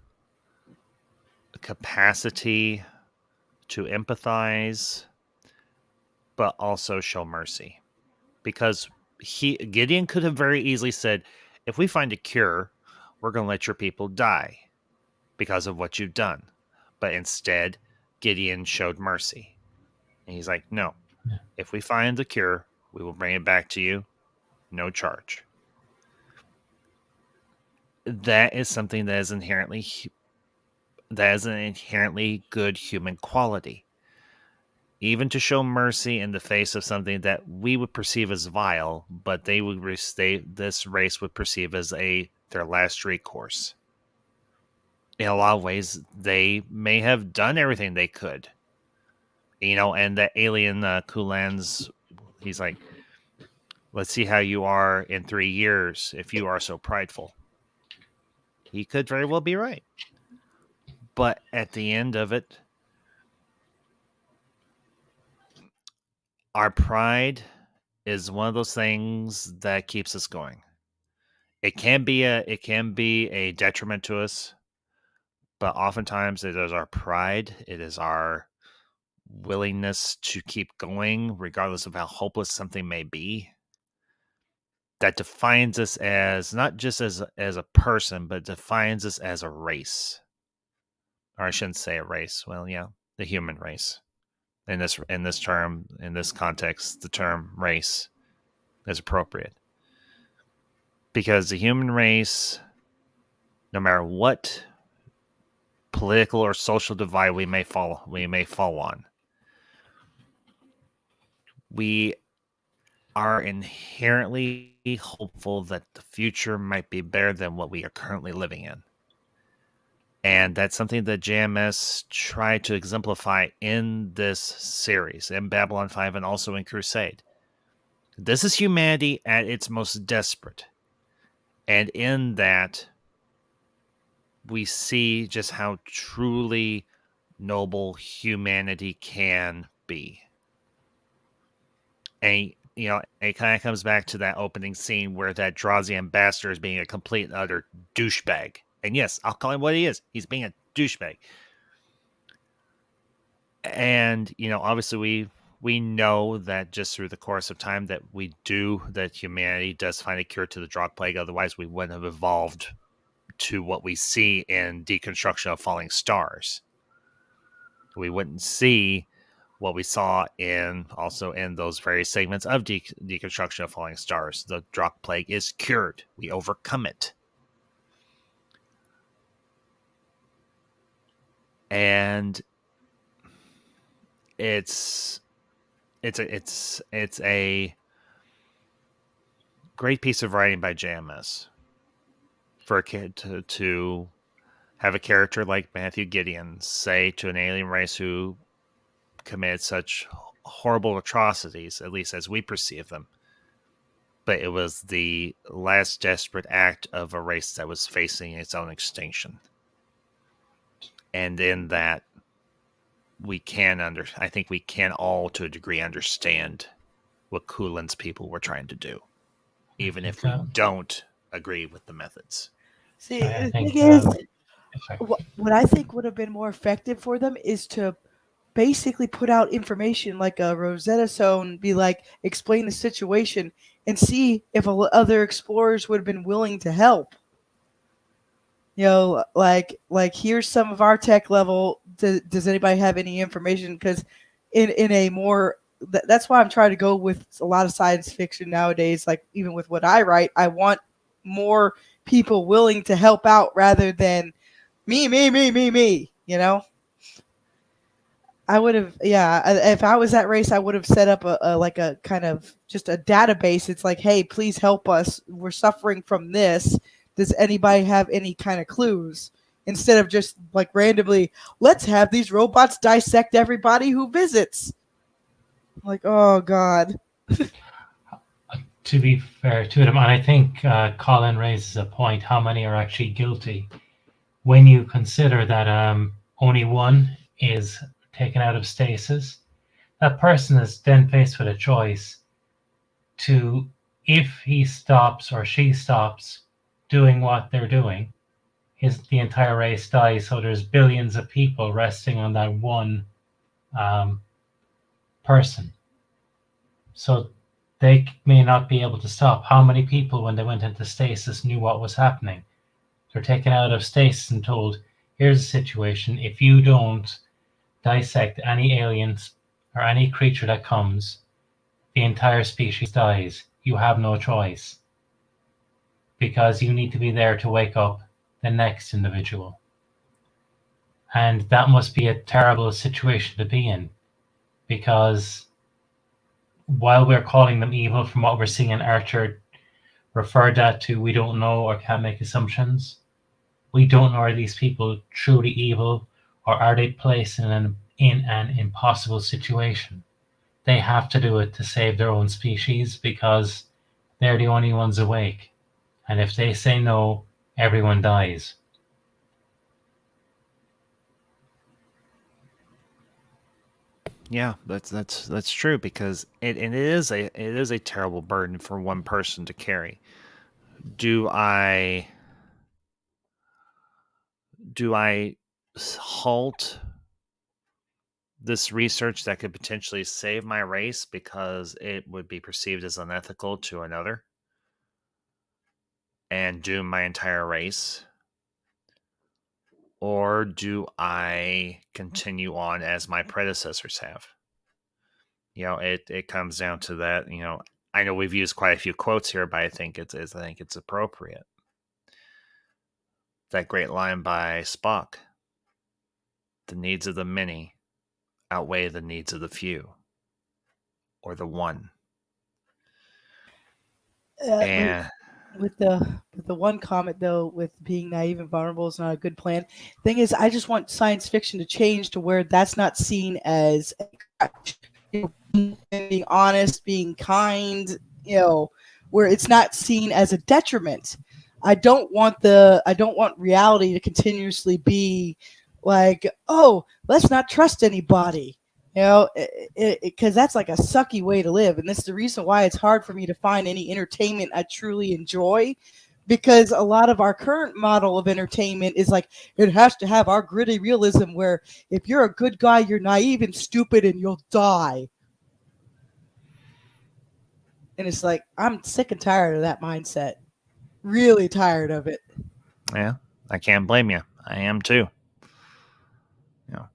capacity to empathize, but also show mercy. Because Gideon could have very easily said, if we find a cure, we're going to let your people die because of what you've done. But instead, Gideon showed mercy. And he's like, no, if we find the cure, we will bring it back to you, no charge. That is something that is an inherently good human quality. Even to show mercy in the face of something that we would perceive as vile, but this race would perceive as their last recourse. In a lot of ways, they may have done everything they could. And that alien Kulan's, he's like, let's see how you are in 3 years if you are so prideful. He could very well be right. But at the end of it, our pride is one of those things that keeps us going. It can be a detriment to us, but oftentimes it is our pride. It is our willingness to keep going, regardless of how hopeless something may be, that defines us as not just as a person, but defines us as a race. Or I shouldn't say a race. Well, yeah, the human race. In this context, the term race is appropriate. Because the human race, no matter what political or social divide we may fall on, we are inherently hopeful that the future might be better than what we are currently living in. And that's something that JMS tried to exemplify in this series, in Babylon 5 and also in Crusade. This is humanity at its most desperate. And in that, we see just how truly noble humanity can be. And, it kind of comes back to that opening scene where that Drazi ambassador is being a complete and utter douchebag. And yes, I'll call him what he is. He's being a douchebag. And, obviously we know that just through the course of time that humanity does find a cure to the Drock plague. Otherwise, we wouldn't have evolved to what we see in Deconstruction of Falling Stars. We wouldn't see what we saw in those various segments of Deconstruction of Falling Stars. The Drock plague is cured. We overcome it. and it's a great piece of writing by JMS for a kid to have a character like Matthew Gideon say to an alien race who committed such horrible atrocities, at least as we perceive them, but it was the last desperate act of a race that was facing its own extinction. And in that, I think we can all, to a degree, understand what Kulin's people were trying to do, even if we don't agree with the methods. See, I the think, thing is, sorry. what I think would have been more effective for them is to basically put out information like a Rosetta Stone, be like, explain the situation, and see if other explorers would have been willing to help. You know, like here's some of our tech level. Does anybody have any information? Because in a more that's why I'm trying to go with a lot of science fiction nowadays. Like even with what I write, I want more people willing to help out rather than me. You know, I would have, if I was that race, I would have set up a like a kind of just a database. It's like, hey, please help us. We're suffering from this. Does anybody have any kind of clues? Instead of just like randomly, let's have these robots dissect everybody who visits. Like, oh God. To be fair to them, and I think Colin raises a point, how many are actually guilty? When you consider that only one is taken out of stasis, that person is then faced with a choice to, if he stops or she stops doing what they're doing, the entire race dies. So there's billions of people resting on that one person. So they may not be able to stop. How many people, when they went into stasis, knew what was happening? They're taken out of stasis and told, here's the situation. If you don't dissect any aliens or any creature that comes, the entire species dies. You have no choice, because you need to be there to wake up the next individual. And that must be a terrible situation to be in, because while we're calling them evil from what we're seeing in Archer, refer that to we don't know or can't make assumptions. We don't know, are these people truly evil, or are they placed in an impossible situation? They have to do it to save their own species because they're the only ones awake. And if they say no, everyone dies. Yeah, that's true, because it is a terrible burden for one person to carry. Do I halt this research that could potentially save my race because it would be perceived as unethical to another, and doom my entire race? Or do I continue on as my predecessors have? You know, it comes down to that. You know, I know we've used quite a few quotes here, but I think it's appropriate. That great line by Spock: "The needs of the many outweigh the needs of the few, or the one." And With the one comment though, with being naive and vulnerable is not a good plan. Thing is, I just want science fiction to change to where that's not seen as a crutch. You know, being honest, being kind, you know, where it's not seen as a detriment. I don't want reality to continuously be like, oh, let's not trust anybody. You know, because that's like a sucky way to live. And this is the reason why it's hard for me to find any entertainment I truly enjoy, because a lot of our current model of entertainment is like, it has to have our gritty realism where if you're a good guy, you're naive and stupid and you'll die. And it's like, I'm sick and tired of that mindset. Really tired of it. yeah, I can't blame you. I am too. You know,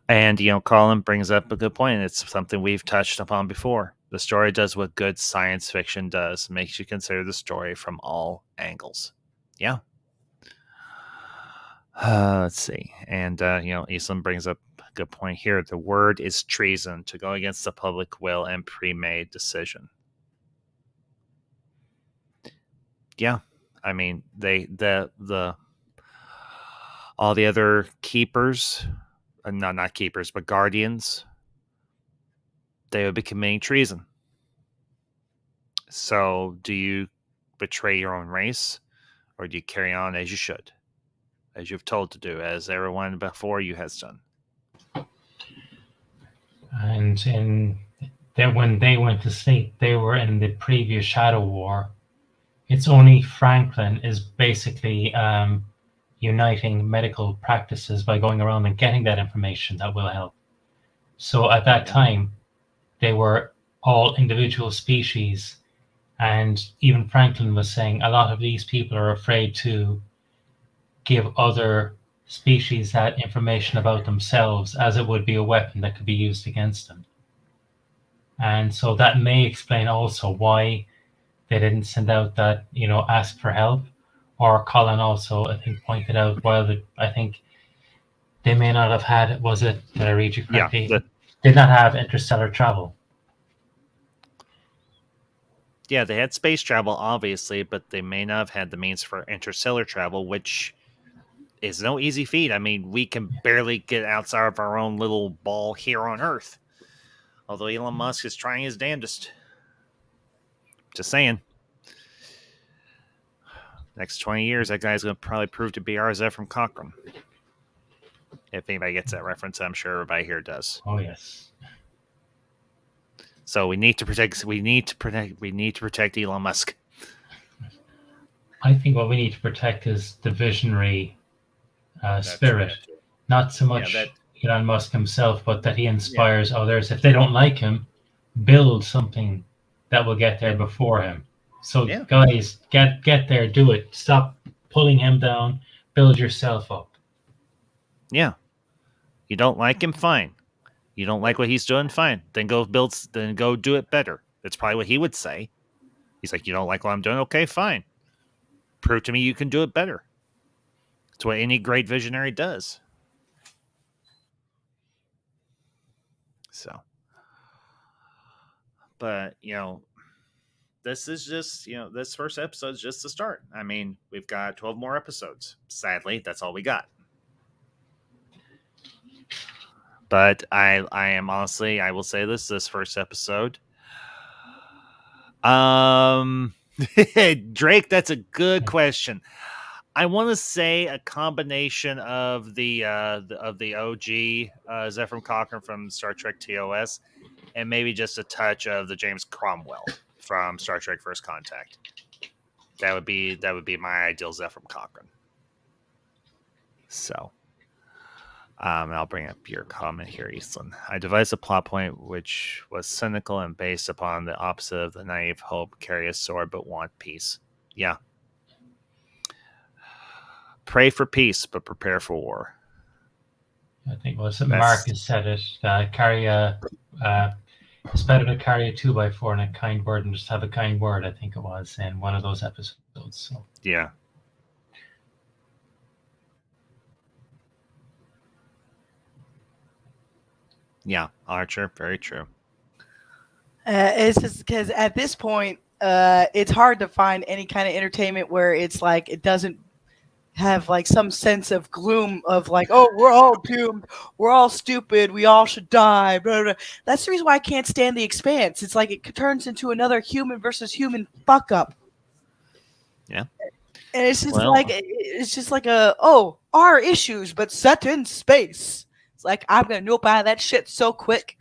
and Colin brings up a good point. It's something we've touched upon before. The story does what good science fiction does: makes you consider the story from all angles. Yeah. Let's see. And, Eastland brings up a good point here. The word is treason, to go against the public will and pre-made decision. Yeah. I mean, all the other keepers, not keepers, but guardians, they would be committing treason. So do you betray your own race, or do you carry on as you should, as you've told to do, as everyone before you has done? And when they went to sleep, they were in the previous Shadow War. It's only Franklin is basically uniting medical practices by going around and getting that information that will help. So at that time, they were all individual species. And even Franklin was saying a lot of these people are afraid to give other species that information about themselves, as it would be a weapon that could be used against them. And so that may explain also why they didn't send out that, ask for help. Or Colin also, I think, pointed out, I think they may not have had, was it, did I read you correctly? Yeah, did not have interstellar travel. Yeah, they had space travel, obviously, but they may not have had the means for interstellar travel, which is no easy feat. I mean, we can barely get outside of our own little ball here on Earth. Although Elon Musk is trying his damnedest. Just saying. Next 20 years, that guy's going to probably prove to be our Zephram Cochrane. If anybody gets that reference, I'm sure everybody here does. Oh, yes. So we need to protect Elon Musk. I think what we need to protect is the visionary spirit. Not so much Elon Musk himself, but that he inspires others. If they don't like him, build something that will get there before him. So guys, get there, do it. Stop pulling him down. Build yourself up. Yeah. You don't like him, fine. You don't like what he's doing, fine. Then go do it better. That's probably what he would say. He's like, you don't like what I'm doing? Okay, fine. Prove to me you can do it better. It's what any great visionary does. So, but, this is just, this first episode is just the start. I mean, we've got 12 more episodes. Sadly, that's all we got. But I am honestly, I will say this first episode. Drake, that's a good question. I want to say a combination of the OG Zephram Cochrane from Star Trek TOS, and maybe just a touch of the James Cromwell from Star Trek First Contact. That would be my ideal Zephram Cochrane. So, I'll bring up your comment here, Eastland. I devised a plot point which was cynical and based upon the opposite of the naive hope, carry a sword but want peace. Yeah. Pray for peace, but prepare for war. I think Mark has said it. It's better to carry a 2x4 and a kind word and just have a kind word, I think it was, in one of those episodes. So. Yeah. Yeah, Archer, very true. It's just because at this point, it's hard to find any kind of entertainment where it's like it doesn't have like some sense of gloom of like, oh, we're all doomed, we're all stupid, we all should die. Blah, blah. That's the reason why I can't stand The Expanse. It's like it turns into another human versus human fuck up. Yeah. And it's just like our issues, but set in space. It's like, I'm going to nope out of that shit so quick.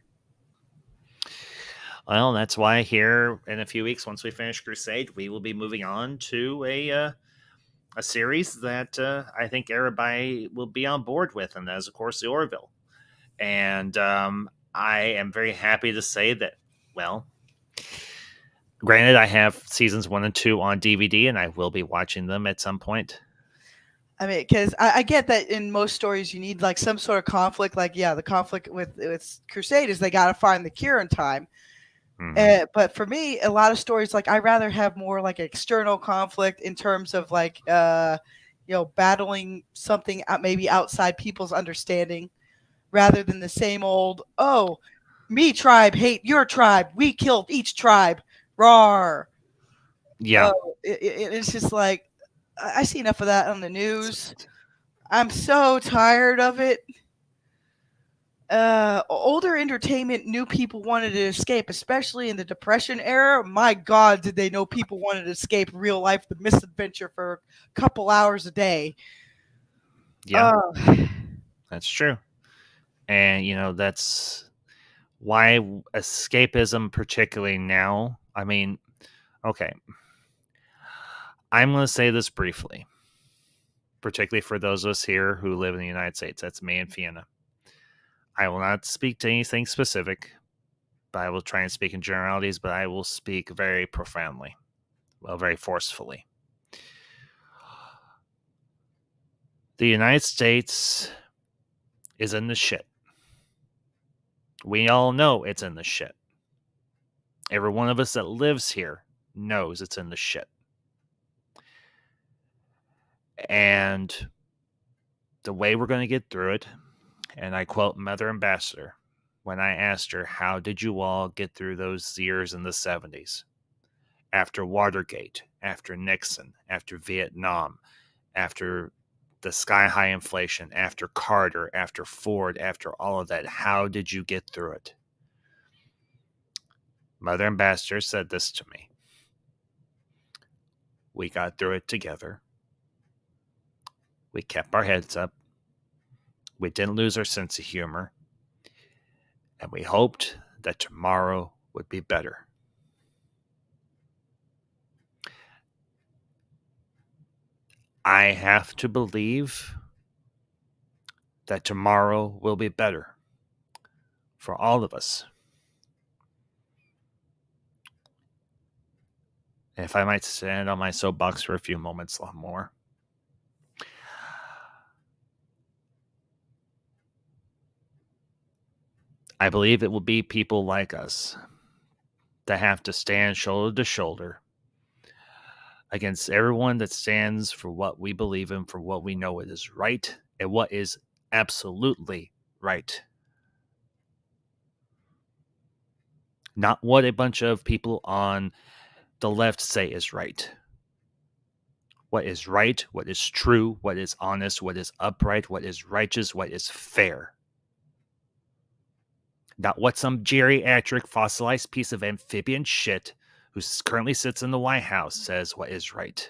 Well, that's why here in a few weeks, once we finish Crusade, we will be moving on to a series that I think everybody will be on board with, and that is, of course, the Orville. And I am very happy to say that, well, granted, I have seasons 1 and 2 on DVD, and I will be watching them at some point. I mean, because I get that in most stories you need like some sort of conflict. Like, the conflict with Crusade is they got to find the cure in time. Mm-hmm. But for me, a lot of stories, like, I rather have more like external conflict in terms of like, battling something maybe outside people's understanding, rather than the same old, oh, me tribe hate your tribe, we killed each tribe, rawr. Yeah. It's just like, I see enough of that on the news. I'm so tired of it. Older entertainment knew people wanted to escape, especially in the Depression era. My God, did they know people wanted to escape real life, the misadventure for a couple hours a day. Yeah. That's true. And, that's why escapism, particularly now, I mean, okay, I'm going to say this briefly, particularly for those of us here who live in the United States. That's me and Fiona. I will not speak to anything specific, but I will try and speak in generalities, but I will speak very profoundly, well, very forcefully. The United States is in the shit. We all know it's in the shit. Every one of us that lives here knows it's in the shit. And the way we're going to get through it, and I quote Mother Ambassador when I asked her, how did you all get through those years in the 70s? After Watergate, after Nixon, after Vietnam, after the sky-high inflation, after Carter, after Ford, after all of that, how did you get through it? Mother Ambassador said this to me. We got through it together. We kept our heads up. We didn't lose our sense of humor. And we hoped that tomorrow would be better. I have to believe that tomorrow will be better for all of us. And if I might stand on my soapbox for a few moments more. I believe it will be people like us that have to stand shoulder to shoulder against everyone that stands for what we believe in, for what we know it is right, and what is absolutely right. Not what a bunch of people on the left say is right. What is right, what is true, what is honest, what is upright, what is righteous, what is fair. Not what some geriatric fossilized piece of amphibian shit who currently sits in the White House says what is right.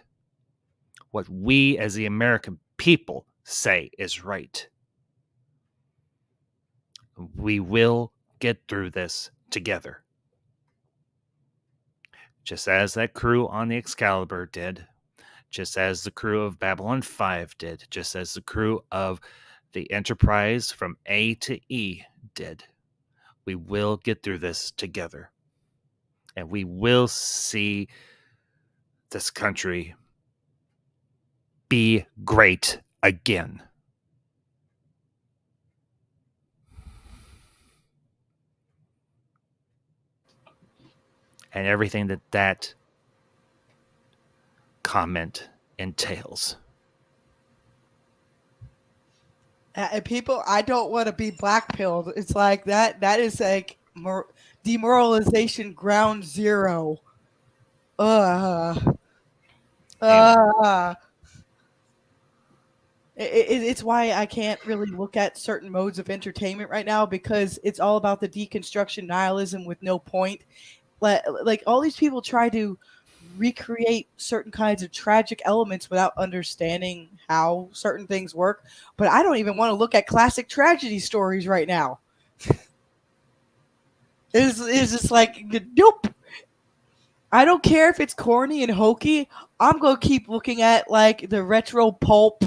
What we as the American people say is right. We will get through this together. Just as that crew on the Excalibur did, just as the crew of Babylon 5 did, just as the crew of the Enterprise from A to E did. We will get through this together. And we will see this country be great again. And everything that comment entails. People, I don't want to be blackpilled. It's like that. That is like demoralization ground zero. It's why I can't really look at certain modes of entertainment right now, because it's all about the deconstruction nihilism with no point. Like all these people try to recreate certain kinds of tragic elements without understanding how certain things work. But I don't even want to look at classic tragedy stories right now. It's just like, nope. I don't care if it's corny and hokey. I'm going to keep looking at like the retro pulp,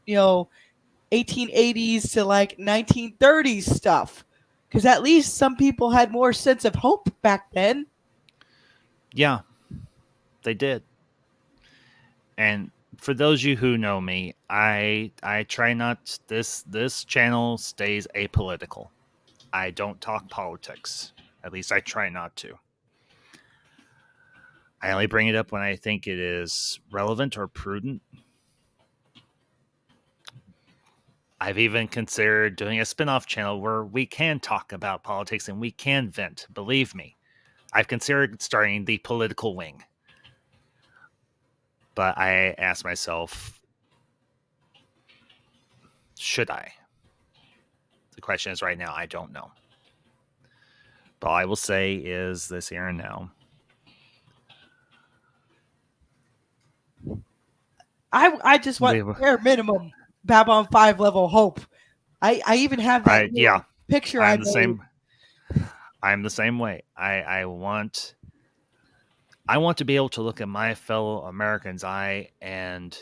1880s to like 1930s stuff. Because at least some people had more sense of hope back then. Yeah, they did. And for those of you who know me, I try not, this channel stays apolitical. I don't talk politics. At least I try not to. I only bring it up when I think it is relevant or prudent. I've even considered doing a spin-off channel where we can talk about politics and we can vent. Believe me, I've considered starting the political wing. But I asked myself, should I? The question is right now, I don't know. But all I will say is this here and now. I just want bare minimum Babylon 5 level hope. I even have that picture I I'm made. the same. I'm the same way. I want to be able to look at my fellow Americans' eye and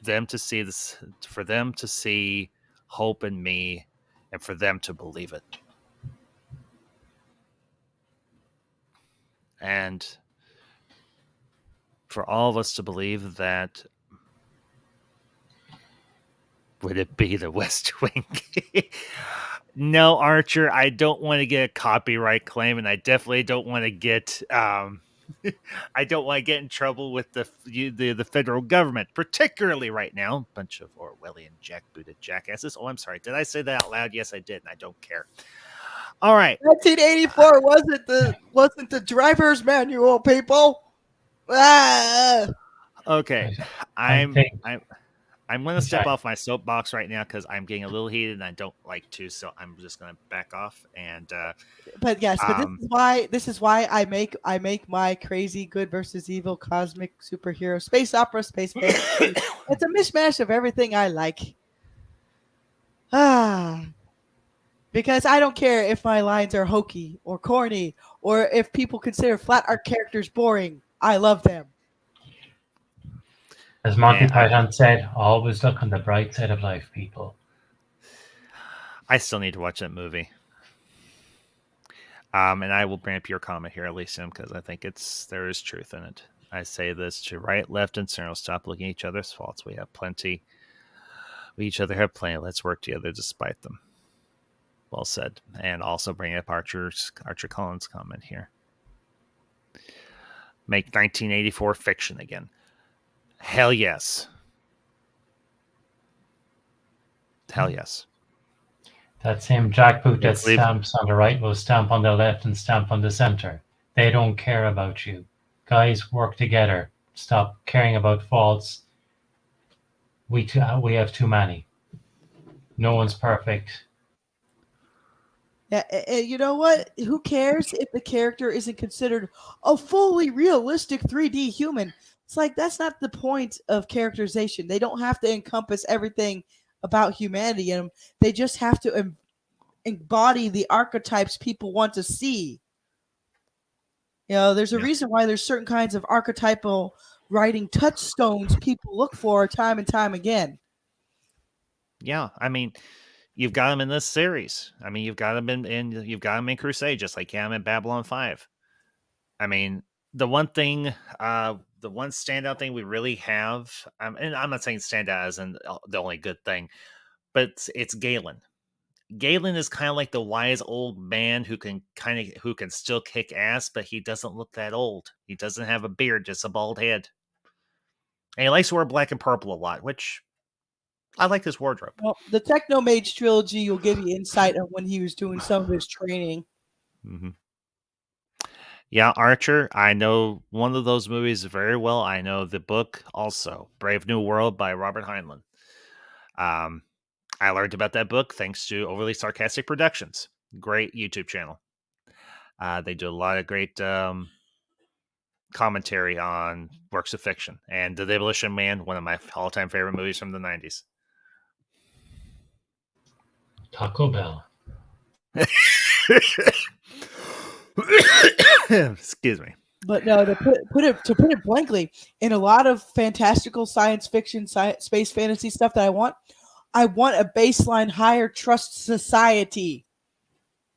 them to see this, for them to see hope in me, and for them to believe it. And for all of us to believe that, would it be the West Wing? No, Archer, I don't want to get a copyright claim, and I definitely don't want to get I don't want to get in trouble with the federal government, particularly right now. Bunch of Orwellian jackbooted jackasses. Oh, I'm sorry. Did I say that out loud? Yes, I did, and I don't care. All right. 1984 wasn't the driver's manual, people. Okay. I'm going to step Sorry. off my soapbox right now because I'm getting a little heated and I don't like to, so I'm just going to back off. And but yes, but this is why I make my crazy good versus evil cosmic superhero space opera space fantasy. It's a mishmash of everything I like. Because I don't care if my lines are hokey or corny or if people consider flat art characters boring. I love them. As Monty Python said, always look on the bright side of life, people. I still need to watch that movie. And I will bring up your comment here, Elysium, because I think there is truth in it. I say this to right, left, and center. Stop looking at each other's faults. We have plenty. We each other have plenty. Let's work together despite them. Well said. And also bring up Archer Collins' comment here. Make 1984 fiction again. Hell yes. Hell yes. That same jackboot that stamps on the right will stamp on the left and stamp on the center. They don't care about you. Guys, work together. Stop caring about faults. We have too many. No one's perfect. Yeah, you know what? Who cares if the character isn't considered a fully realistic 3D human? It's like that's not the point of characterization. They don't have to encompass everything about humanity in them. They just have to embody the archetypes people want to see. You know, there's a reason why there's certain kinds of archetypal writing touchstones people look for time and time again. Yeah, I mean, you've got them in this series. I mean, you've got them in Crusade, just like in Babylon 5. I mean, the one standout thing we really have, and I'm not saying standout as in the only good thing, but it's Galen. Galen is kind of like the wise old man who can still kick ass, but he doesn't look that old. He doesn't have a beard, just a bald head. And he likes to wear black and purple a lot, which I like his wardrobe. Well, the Techno Mage trilogy will give you insight on when he was doing some of his training. Mm-hmm. Yeah, Archer, I know one of those movies very well. I know the book also, Brave New World by Robert Heinlein. I learned about that book thanks to Overly Sarcastic Productions. Great YouTube channel. They do a lot of great commentary on works of fiction. And The Demolition Man, one of my all-time favorite movies from the 90s. Taco Bell. Excuse me. But no, to put it blankly, in a lot of fantastical science fiction, space fantasy stuff that I want a baseline higher trust society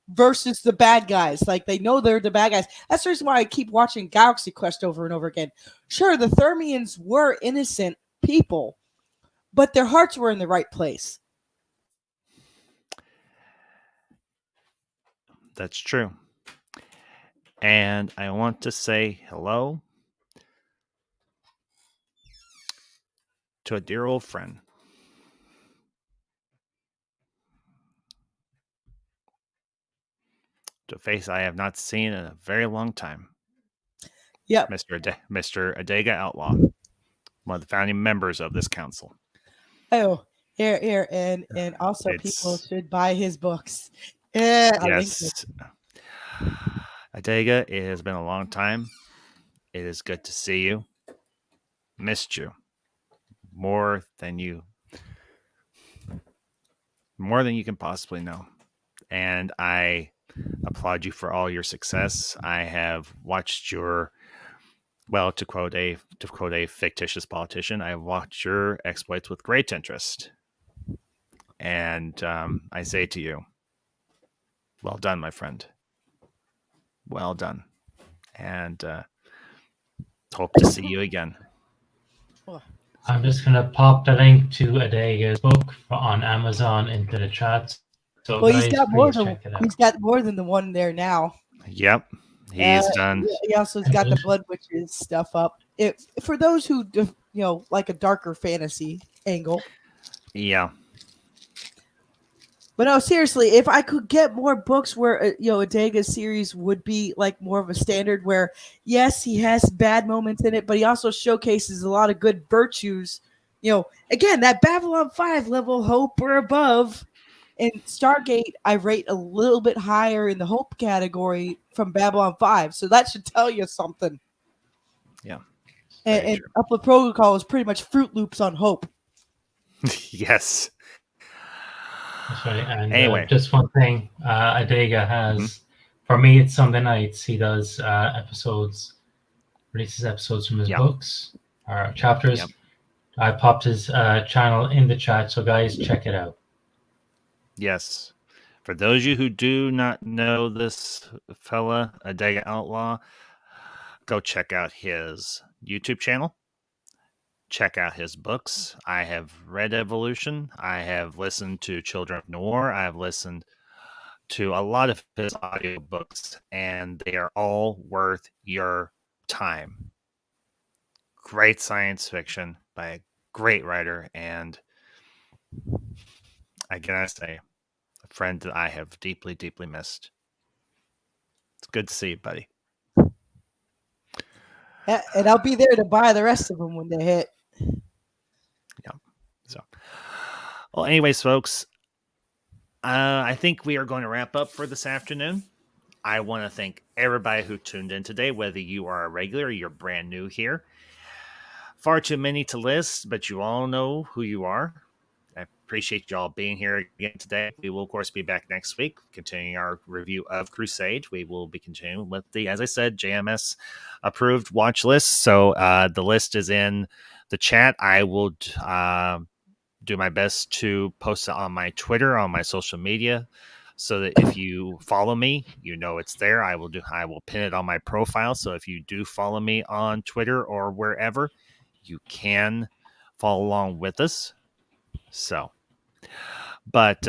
versus the bad guys. Like they know they're the bad guys. That's the reason why I keep watching Galaxy Quest over and over again. Sure, the Thermians were innocent people, but their hearts were in the right place. That's true. And I want to say hello to a dear old friend. a face I have not seen in a very long time. Yep. Mr. Adega Outlaw, one of the founding members of this council. Oh, here, and also people It's- should buy his books. Yeah, I linked it. Yes. Adega, it has been a long time. It is good to see you. Missed you more than you can possibly know. And I applaud you for all your success. I have watched your, well, to quote a fictitious politician, I have watched your exploits with great interest. And I say to you, well done, my friend. Well done. And hope to see you again. I'm just going to pop the link to Adega's book on Amazon into the chat. So Well, guys, he's got more than the one there now. Yep. He's done. He also has got the Blood Witches stuff up. For those who like a darker fantasy angle. Yeah. But no, seriously, if I could get more books where Adega's series would be like more of a standard, where yes, he has bad moments in it, but he also showcases a lot of good virtues. Again, that Babylon 5 level hope or above. And Stargate, I rate a little bit higher in the hope category from Babylon 5, so that should tell you something. Yeah. And Upload Protocol is pretty much Fruit Loops on hope. Yes. That's right. And anyway, just one thing, Adega has, for me, it's Sunday nights. He does releases episodes from his books or chapters. Yep. I popped his channel in the chat, so guys, check it out. Yes. For those of you who do not know this fella, Adega Outlaw, go check out his YouTube channel. Check out his books. I have read Evolution. I have listened to Children of Noir. I have listened to a lot of his audiobooks, and they are all worth your time. Great science fiction by a great writer, and I gotta say, a friend that I have deeply, deeply missed. It's good to see you, buddy. Yeah, and I'll be there to buy the rest of them when they hit. Yeah. So, well, anyways, folks, I think we are going to wrap up for this afternoon. I want to thank everybody who tuned in today, whether you are a regular or you're brand new here. Far too many to list, but you all know who you are. I appreciate you all being here again today. We will, of course, be back next week, continuing our review of Crusade. We will be continuing with the, as I said, JMS approved watch list. So the list is in the chat. I will do my best to post it on my Twitter, on my social media, so that if you follow me, you know it's there. I will pin it on my profile. So if you do follow me on Twitter or wherever, you can follow along with us. So, but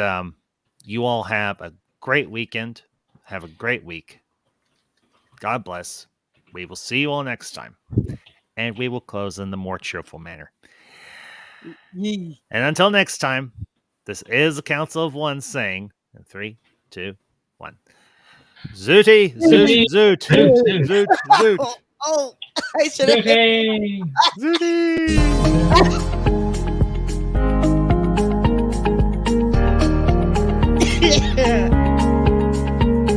you all have a great weekend. Have a great week. God bless. We will see you all next time. And we will close in the more cheerful manner. Yee. And until next time, this is the Council of One saying, 3, 2, 1. Zooty, zoot, zoot, zoot, zoot, zoot. Oh, I should have. Zooty! Zooty!